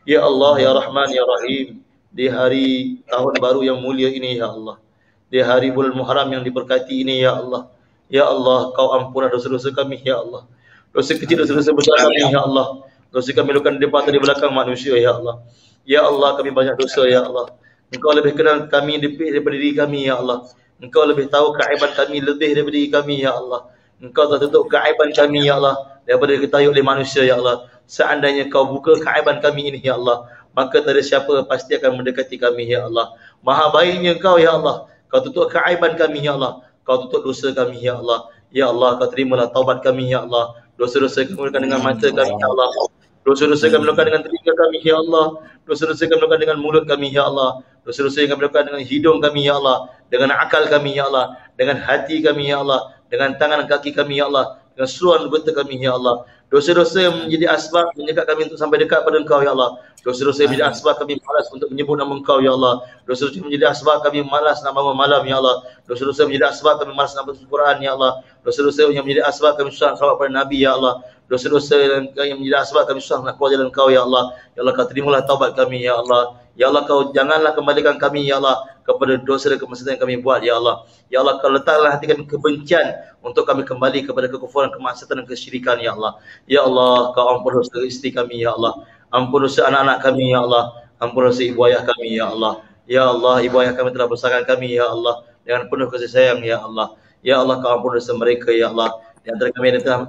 Ya Allah, Ya Rahman, Ya Rahim, di hari tahun baru yang mulia ini Ya Allah, di hari bulan Muharram yang diberkati ini Ya Allah, Ya Allah, Kau ampunlah dosa-dosa kami Ya Allah, dosa kecil, dosa-dosa besar kami Ya Allah, dosa kami lakukan di depan dan di belakang manusia Ya Allah. Ya Allah, kami banyak dosa Ya Allah, Engkau lebih kenal kami daripada diri kami Ya Allah, Engkau lebih tahu keaiban kami lebih daripada diri kami Ya Allah, Engkau telah tutup keaiban kami Ya Allah daripada diketahui oleh manusia Ya Allah. Seandainya Kau buka keaiban kami ini Ya Allah, maka tak ada siapa pasti akan mendekati kami Ya Allah. Maha baiknya Kau Ya Allah, Kau tutup keaiban kami Ya Allah, Kau tutup dosa kami Ya Allah. Ya Allah, Kau terimalah taubat kami Ya Allah. Dosa-dosa kami lakukan dengan mata kami Ya Allah, dosa-dosa kami lakukan dengan telinga kami Ya Allah, dosa-dosa kami lakukan dengan mulut kami Ya Allah, dosa-dosa yang kami lakukan dengan hidung kami Ya Allah, dengan akal kami Ya Allah, dengan hati kami Ya Allah, dengan tangan kaki kami Ya Allah, dengan seluruh anggota kami Ya Allah. Dosa-dosa yang menjadi asbab menyekat kami untuk sampai dekat pada Engkau Ya Allah. Dosa-dosa yang menjadi asbab kami malas untuk menyebut nama Engkau Ya Allah. Dosa-dosa yang menjadi asbab kami malas nak bangun malam Ya Allah. Dosa-dosa yang menjadi asbab kami malas nak baca Quran Ya Allah. Dosa-dosa yang menjadi asbab kami susah salawat pada Nabi Ya Allah. Dosa-dosa yang menjadi asbab kami susah nak keluar jalan Engkau Ya Allah. Ya Allah, Kau terimalah taubat kami Ya Allah. Ya Allah, Kau janganlah kembalikan kami Ya Allah kepada dosa dan kemaksiatan yang kami buat Ya Allah. Ya Allah, Kau letaklah hati kami kebencian untuk kami kembali kepada kekufuran, kemaksiatan dan kesyirikan Ya Allah. Ya Allah, Kau ampun dosa isteri kami Ya Allah, ampun dosa anak-anak kami Ya Allah, ampun dosa ibu ayah kami Ya Allah. Ya Allah, ibu ayah kami telah bersahkan kami Ya Allah dengan penuh kasih sayang Ya Allah. Ya Allah, Kau ampun dosa mereka Ya Allah. Di antara kami ada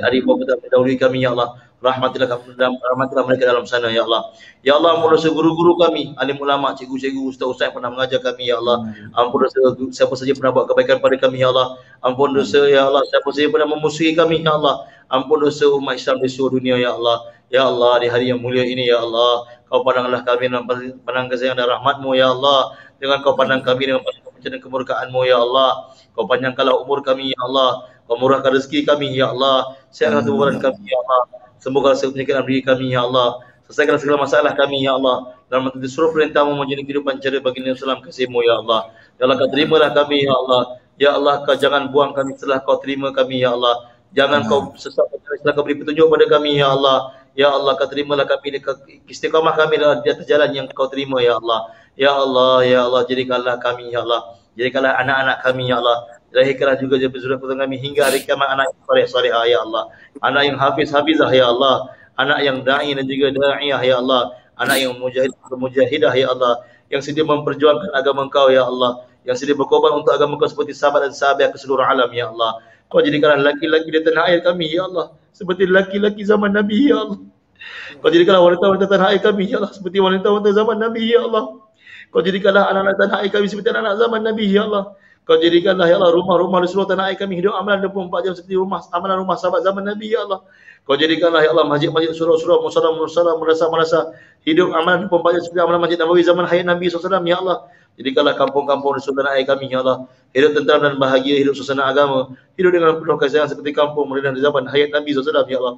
adik bapa telah mendahului kami Ya Allah, rahmatilah mereka dalam sana Ya Allah. Ya Allah, ampun dosa guru-guru kami, alim ulama, cikgu-cikgu, ustaz-ustaz yang pernah mengajar kami Ya Allah. Ampun dosa siapa saja pernah buat kebaikan pada kami Ya Allah. Ampun dosa Ya Allah siapa saja pernah memusuhi kami Ya Allah. Ampun dosa umat Islam di seluruh dunia Ya Allah. Ya Allah, di hari yang mulia ini Ya Allah, Kau pandanglah kami dengan pandang kasih dan rahmat-Mu Ya Allah. Dengan Kau pandang kami dengan pandang kemurkaan-Mu Ya Allah. Kau panjangkanlah umur kami Ya Allah, Kau murahkan rezeki kami Ya Allah, siapkan tubuhan kami Ya Allah, sembuhkan segala penyakit diri kami Ya Allah, selesaikan segala masalah kami Ya Allah, dalam menjadi seluruh perintah-Mu menjadi kehidupan cara baginda Rasulullah kasih-Mu Ya Allah. Ya Allah, Kau terimalah kami Ya Allah. Ya Allah, Kau jangan buang kami setelah Kau terima kami Ya Allah. Jangan Kau sesatkan kami setelah Kau beri petunjuk pada kami Ya Allah. Ya Allah, Kau terimalah kami, istiqamah kami di atas jalan yang Kau terima Ya Allah. Ya Allah, Ya Allah, jadikanlah kami Ya Allah, jadikanlah anak-anak kami Ya Allah, lahirkanlah juga zuriat putra kami hingga hari kiamat anak yang saleh-salehah Ya Allah, anak yang hafiz-hafizah Ya Allah, anak yang da'i dan juga da'iyah Ya Allah, anak yang mujahidah Ya Allah, yang sedia memperjuangkan agama Engkau Ya Allah, yang sedia berkorban untuk agama Engkau seperti sahabat dan sahabat ke seluruh alam Ya Allah. Kau jadikanlah laki-laki di tanah air kami Ya Allah, seperti lelaki-lelaki zaman Nabi ya Allah. Kau jadikanlah wanita-wanita tanah air kami ya Allah seperti wanita-wanita zaman Nabi ya Allah. Kau jadikanlah anak-anak tanah air kami seperti anak-anak zaman Nabi ya Allah. Kau jadikanlah ya Allah rumah-rumah di seluruh tanah air kami hidup amalan 24 jam seperti amalan rumah sahabat zaman Nabi ya Allah. Kau jadikanlah ya Allah masjid-masjid, surau-surau, musola-musola, madrasah-madrasah hidup amalan 24 jam seperti amalan Masjid Nabawi zaman hayat Nabi SAW ya Allah. Jadikanlah kampung-kampung di seluruh tanah air kami ya Allah hidup tentram dan bahagia, hidup suasana agama, hidup dengan penuh kasih sayang seperti kampung Madinah di zaman hayat Nabi SAW ya Allah.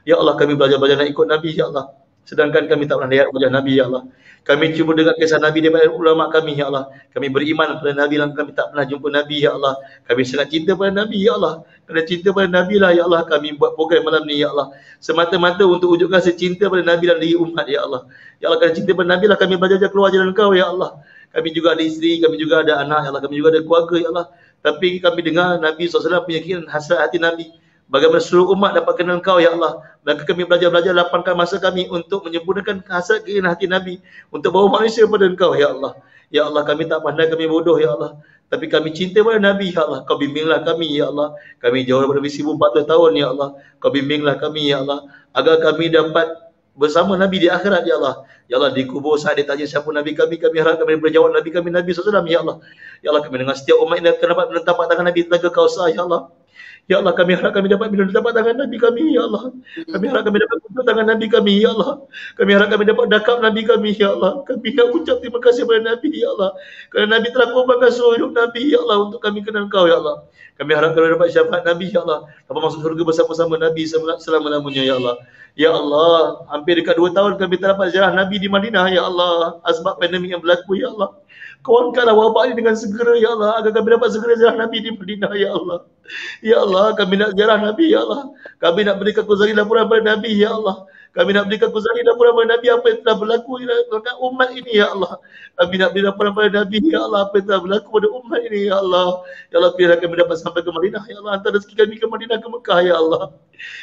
Ya Allah kami belajar-belajar nak ikut Nabi ya Allah. Sedangkan kami tak pernah lihat wajah Nabi ya Allah. Kami cuba dengar kisah Nabi daripada ulama kami ya Allah. Kami beriman kepada Nabi dan kami tak pernah jumpa Nabi ya Allah. Kami sangat cinta pada Nabi ya Allah. Kerana cinta pada Nabi lah ya Allah kami buat program malam ni ya Allah. Semata-mata untuk wujudkan cinta pada Nabi dan diri umat ya Allah. Ya Allah kerana cinta pada Nabi lah kami belajar keluar jalan Kau ya Allah. Kami juga ada isteri, kami juga ada anak ya Allah. Kami juga ada keluarga ya Allah. Tapi kami dengar Nabi SAW punya keinginan hasrat hati Nabi. Bagaimana seluruh umat dapat kenal Kau ya Allah. Maka kami belajar-belajar lapangkan masa kami untuk menyempurnakan hasrat keinginan hati Nabi untuk bawa manusia pada Engkau ya Allah. Ya Allah kami tak pandai, kami bodoh ya Allah. Tapi kami cinta pada Nabi ya Allah. Kau bimbinglah kami ya Allah. Kami jauh daripada 1400 tahun ya Allah. Kau bimbinglah kami ya Allah agar kami dapat bersama Nabi di akhirat ya Allah. Ya Allah dikubur saat dia tanya siapa Nabi kami harap kami berjawab Nabi kami Nabi SAW ya Allah. Ya Allah kami dengan setiap umat ini akan dapat menetapak tangan Nabi telaga Kausar ya Allah. Ya Allah kami harap kami dapat minum tapak tangan Nabi kami ya Allah. Kami harap kami dapat minum tangan Nabi kami ya Allah. Kami harap kami dapat dakap Nabi kami ya Allah. Kami nak ucap terima kasih kepada Nabi ya Allah. Kerana Nabi telah korbankan seluruh hidup Nabi ya Allah untuk kami kenal Kau ya Allah. Kami harap kami dapat syafaat Nabi ya Allah. Dapat masuk surga bersama-sama Nabi selama-lamanya ya Allah. Ya Allah, hampir dekat 2 tahun kami tak dapat ziarah Nabi di Madinah ya Allah. Sebab pandemik yang berlaku ya Allah. Kawankanlah wabak ini dengan segera ya Allah agar kami dapat segera ziarah Nabi di Madinah ya Allah. Ya Allah, kami nak ziarah Nabi ya Allah. Kami nak berikan kuzari laporan pada Nabi ya Allah. Kami nak berikan kuzari laporan pada Nabi apa yang telah berlaku dengan umat ini ya Allah. Kami nak beri laporan pada Nabi ya Allah apa yang telah berlaku pada umat ini ya Allah. Ya Allah biarlah kami dapat sampai ke Madinah ya Allah. Hantar rezeki kami ke Madinah, ke Mekah ya Allah.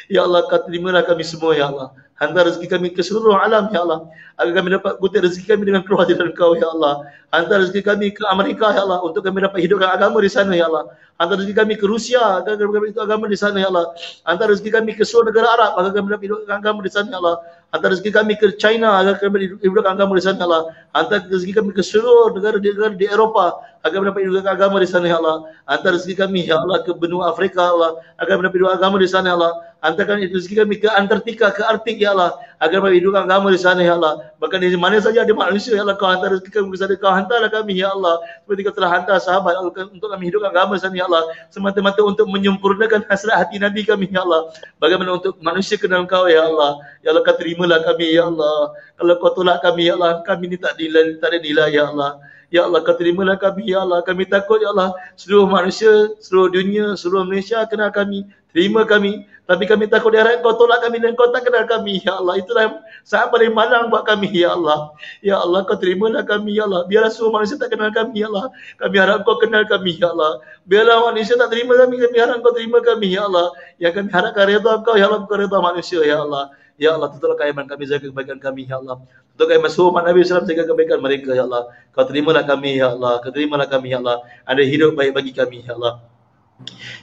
Ya Allah Kau terimalah kami semua ya Allah. Hantar rezeki kami ke seluruh alam ya Allah. Agar kami dapat kutip rezeki kami dengan keluar jalan Kau ya Allah. Hantar rezeki kami ke Amerika ya Allah untuk kami dapat hidupkan agama di sana ya Allah. Hantar rezeki kami ke Rusia agar kami dapat hidupkan agama di sana ya Allah. Hantar rezeki kami ke seluruh negara Arab agar kami dapat hidupkan agama di sana ya Allah. Hantar rezeki kami ke China agar kami dapat hidupkan agama di sana ya Allah. Hantar rezeki kami ke seluruh negara-negara di Eropah agar kami dapat hidupkan agama di sana ya Allah. Hantar rezeki kami ya Allah ke benua Afrika ya Allah agar kami dapat hidupkan agama di sana ya Allah. Hantarkan rezeki kami ke Antartika, ke Arktik ya Allah agar kami hidupkan agama di sana ya Allah. Bahkan di mana saja ada manusia ya Allah Kau hantar rezeki kami ke sana. Kau hantarlah kami ya Allah seperti Kau telah hantar sahabat untuk kami hidupkan agama di sana ya Allah. Semata-mata untuk menyempurnakan hasrat hati Nabi kami ya Allah. Bagaimana untuk manusia kenal Kau ya Allah. Ya Allah Kau terimalah kami ya Allah. Kalau Kau tolak kami ya Allah, kami ni tak ada nilai ya Allah. Ya Allah Kau terimalah kami ya Allah. Kami takut ya Allah seluruh manusia, seluruh dunia, seluruh Malaysia kenal kami, terima kami. Tapi kami takut di akhirat Kau tolak kami dan Kau tak kenal kami ya Allah. Itulah sangat paling malang buat kami ya Allah. Ya Allah Kau terimalah kami ya Allah. Biarlah semua manusia tak kenal kami ya Allah. Kami harap Kau kenal kami ya Allah. Biarlah manusia tak terima kami harap Kau terima kami ya Allah. Yang kami harapkan redha Kau ya Allah, bukan redha manusia ya Allah. Ya Allah, tutuplah keimanan kami, jaga kebaikan kami ya Allah. Tutuplah keimanan semua umat Nabi SAW, jaga kebaikan mereka ya Allah. Kau terimalah kami ya Allah. Kau terimalah kami ya Allah. Ada hidup baik bagi kami ya Allah.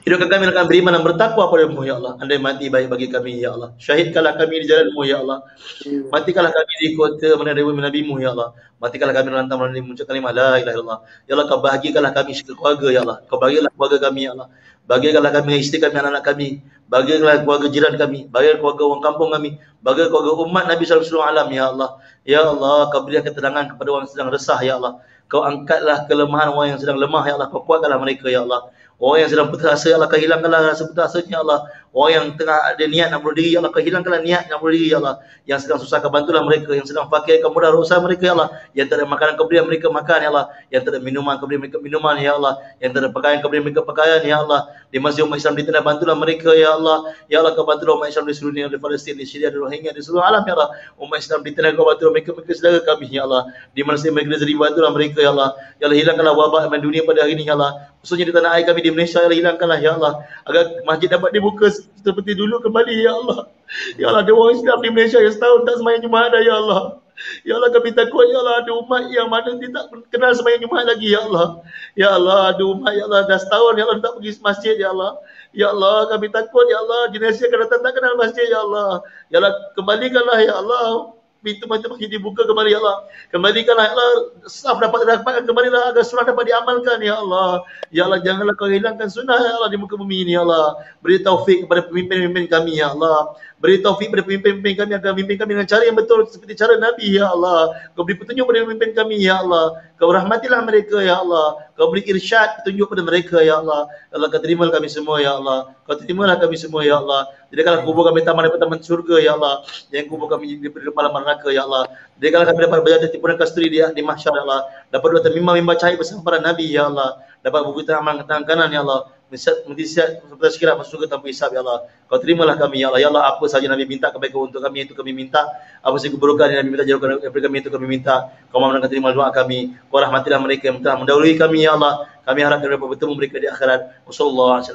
Hidupkan kami dengan beriman dan bertakwa padamu ya Allah. Andai mati baik bagi kami ya Allah. Syahidkanlah kami di jalanmu ya Allah. Matikanlah kami di kota mana ada Nabi-Mu ya Allah. Matikanlah kami dalam tangan mengucap kalimah la ilaha illallah. Ya Allah Kau bahagikanlah kami sekeluarga ya Allah. Kau bahagikanlah keluarga kami ya Allah. Bahagikanlah kami isteri kami, anak-anak kami. Bahagikanlah keluarga jiran kami. Bahagikanlah keluarga orang kampung kami. Bahagikanlah keluarga umat Nabi SAW alam ya Allah. Ya Allah Kau berikan ketenangan kepada orang yang sedang resah ya Allah. Kau angkatlah kelemahan orang yang sedang lemah ya Allah. Kau kuatkanlah mereka ya Allah. Orang yang sedang putus asa ya Allah, Kau hilangkanlah rasa putus asanya ya Allah. Orang yang tengah ada niat nak bunuh diri ya Allah, Kau hilangkanlah niat nak bunuh diri ya Allah. Yang sedang susah Kau bantulah mereka. Yang sedang fakir Kau mudah usaha mereka ya Allah. Yang tak ada makanan Kau beri mereka makan ya Allah. Yang tak ada minuman Kau beri mereka minuman ya Allah. Yang tak ada pakaian Kau beri mereka pakaian ya Allah. Di masjid umat Islam di tanah bantulah mereka ya Allah. Ya Allah Kau bantulah umat Islam di seluruh dunia, di Palestin, di Syria, di Rohingya, di seluruh alam ya Allah. Umat Islam di tanah Kau bantulah mereka saudara kami ya Allah. Di mana mereka jadi bantulah mereka ya Allah. Ya Allah hilangkanlah wabak dunia pada hari ini ya Allah. Khususnya di tanah air kami di Malaysia ya Allah, hilangkanlah ya Allah. Agar masjid dapat dibuka seperti dulu kembali ya Allah. Ya Allah, ada orang Islam di Malaysia yang setahun tak sembahyang Jumaat dah ya Allah. Ya Allah kami takut ya Allah ada umat yang mana dia tak kenal sembahyang Jumaat lagi ya Allah. Ya Allah ada umat ya Allah dah setahun ya Allah tak pergi masjid ya Allah. Ya Allah kami takut ya Allah generasi akan datang tak kenal masjid ya Allah. Ya Allah kembalikanlah ya Allah pintu-pintu masjid dibuka kembali ya Allah. Kembalikanlah ya Allah staff dapat kembalilah agar sunnah dapat diamalkan ya Allah. Ya Allah janganlah kau hilangkan sunnah ya Allah di muka bumi ini ya Allah. Beri taufik kepada pemimpin-pemimpin kami ya Allah. Beri taufik kepada pemimpin-pemimpin kami agar memimpin kami dengan cara yang betul seperti cara Nabi ya Allah. Kau beri petunjuk kepada pemimpin kami ya Allah. Kau rahmatilah mereka ya Allah. Kau beri irsyad petunjuk kepada mereka ya Allah. Allah kau terimalah kami semua ya Allah. Kau terimalah kami semua ya Allah. Jadikanlah kubur kami taman daripada taman surga ya Allah. Jangan kubur kami di kepala neraka ya Allah. Jadikanlah kami dapat berada di timbunan kasturi di mahsyar ya Allah. Dapat dua mimbar cahaya bersama para Nabi ya Allah. Dapat buku tangan kanan ya Allah. Mesti siap seperti sekiranya masuk surga tanpa hisab ya Allah. Kau terimalah kami ya Allah. Ya Allah apa saja Nabi minta kebaikan untuk kami itu kami minta. Apa saja keburukan yang Nabi minta jauhkan daripada kami itu kami minta. Kau maha terima doa kami. Kau rahmatilah mereka yang telah mendahului kami ya Allah. Kami harap dapat bertemu mereka di akhirat. Wassallallahu alaihi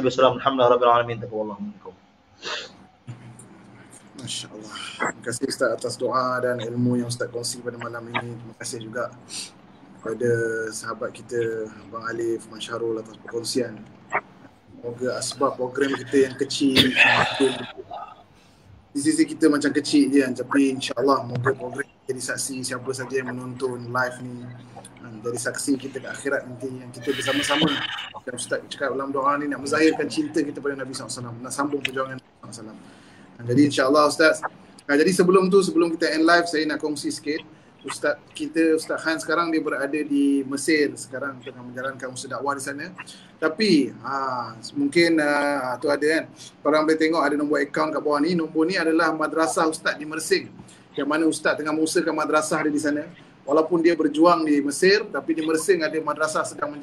wasallam. Alhamdulillah alamin. Taqwallahu minkum. Masya-Allah. Terima kasih Ustaz atas doa dan ilmu yang Ustaz kongsi pada malam ini. Terima kasih juga kepada sahabat kita Abang Alif, Mas Syarul atas perkongsian. Semoga asbab program kita yang kecil di sisi kita macam kecil je, tapi insya-Allah moga program jadi saksi siapa saja yang menonton live ni jadi saksi kita ke akhirat nanti yang kita bersama-sama yang Ustaz cakap dalam doa ni nak menzahirkan cinta kita pada Nabi SAW, nak sambung perjuangan Nabi SAW. Jadi insya-Allah Ustaz. Jadi sebelum kita end live saya nak kongsi sikit. Ustaz Han sekarang dia berada di Mesir, sekarang tengah menjalankan usaha dakwah di sana. Tapi mungkin tu ada kan, korang boleh tengok ada nombor akaun kat bawah ni. Nombor ni adalah madrasah Ustaz di Mersing, yang mana Ustaz tengah mengusahakan madrasah dia di sana. Walaupun dia berjuang di Mesir, tapi di Mersing ada madrasah sedang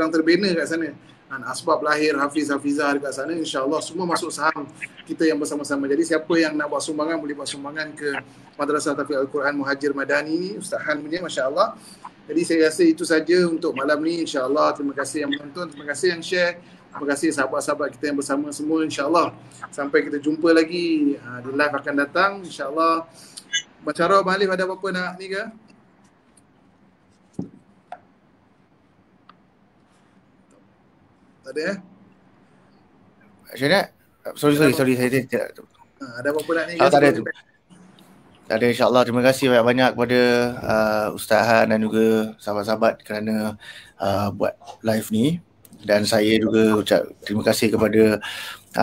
terbina kat sana. Asbab lahir Hafiz-Hafizah dekat sana, insya-Allah semua masuk saham kita yang bersama-sama. Jadi siapa yang nak buat sumbangan boleh buat sumbangan ke Madrasah Tahfiz Al-Quran Muhajir Madani ni, Ustaz Han punya, masya-Allah. Jadi saya rasa itu saja untuk malam ni, insya-Allah. Terima kasih yang menonton, terima kasih yang share, terima kasih sahabat-sahabat kita yang bersama semua, insya-Allah. Sampai kita jumpa lagi di live akan datang, insya-Allah. Bacara Abang Alif ada apa-apa nak ni ke? Tak ada Syed, sorry saya tidak. Ada apa-apa nak ni? Tak ada tu. Tak ada, insya-Allah. Terima kasih banyak-banyak kepada Ustaz Han dan juga sahabat-sahabat kerana buat live ni, dan saya juga ucap terima kasih kepada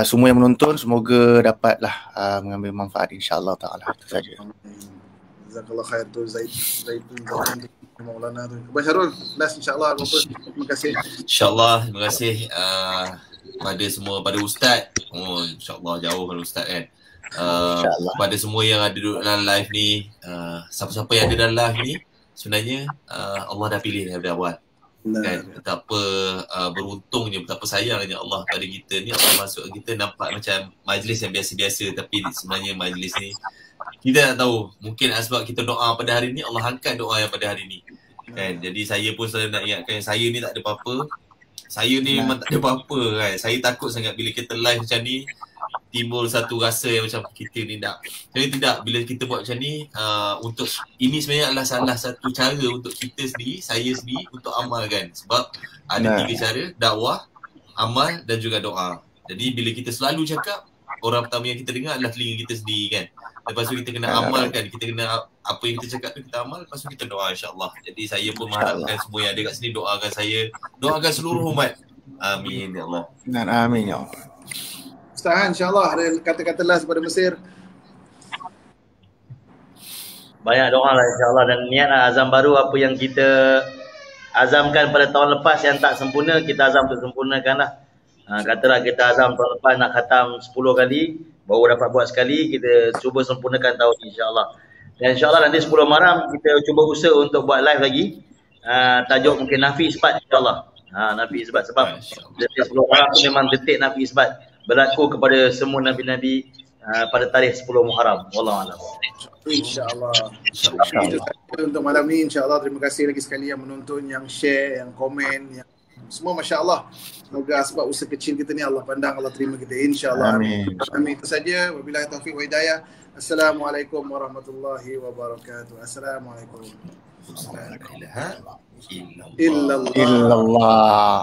semua yang menonton. Semoga dapatlah mengambil manfaat, insya-Allah taala. Itu saja. Jazakallah khair tu Zaitun Maulana tu. Abang Syarul, last insya-Allah apa? Terima kasih. InsyaAllah, terima kasih pada semua, pada Ustaz. Oh, insyaAllah jauh pada Ustaz kan. Pada semua yang ada dalam live ni, siapa-siapa yang ada dalam live ni, sebenarnya Allah dah pilih daripada awal. Kan? Betapa beruntungnya, betapa sayangnya Allah pada kita ni. Allah masuk kita nampak macam majlis yang biasa-biasa, tapi sebenarnya majlis ni kita tak tahu, mungkin sebab kita doa pada hari ni, Allah angkat doa yang pada hari ni kan. Jadi saya pun selalu nak ingatkan, saya ni tak ada apa-apa. Saya ni memang tak ada apa-apa kan. Saya takut sangat bila kita live macam ni timbul satu rasa yang macam kita ni tak. Jadi tidak, bila kita buat macam ni untuk ini sebenarnya adalah salah satu cara untuk kita sendiri, saya sendiri untuk amalkan. Sebab ada tiga cara, dakwah, amal dan juga doa. Jadi bila kita selalu cakap, orang pertama yang kita dengar adalah telinga kita sendiri kan. Lepas tu kita kena amalkan, kita kena apa yang kita cakap tu kita amal, lepas tu kita doa insya-Allah. Jadi saya pun mengharapkan semua yang ada kat sini doakan saya, doakan seluruh umat. Amin ya Allah. Amin ya Allah. Ustaz Han, insya-Allah ada kata-kata last pada Mesir. Banyak doa lah insya-Allah, dan niatlah azam baru apa yang kita azamkan pada tahun lepas yang tak sempurna, kita azam untuk sempurnakan lah. Katalah kita azam tahun lepas nak khatam 10 kali, baru dapat buat sekali, kita cuba sempurnakan tahun ni insya-Allah. Dan insya-Allah nanti 10 malam kita cuba usaha untuk buat live lagi. Tajuk mungkin Nafi Isbat insya-Allah. Nafi Isbat, sebab detik 10 malam tu memang detik Nafi Isbat, berlaku kepada semua nabi-nabi pada tarikh 10 Muharram. Wallahu a'lam. InsyaAllah. Untuk malam ni insyaAllah. Terima kasih lagi sekali yang menonton, yang share, yang komen, yang Semua masya-Allah. Semoga sebab usaha kecil kita ni Allah pandang, Allah terima kita insya-Allah. Amin. Amin. Itu saja. Wabillahi taufiq wa hidayah. Assalamualaikum warahmatullahi wabarakatuh. Assalamualaikum. La ilaha illallah. Illallah. Illallah.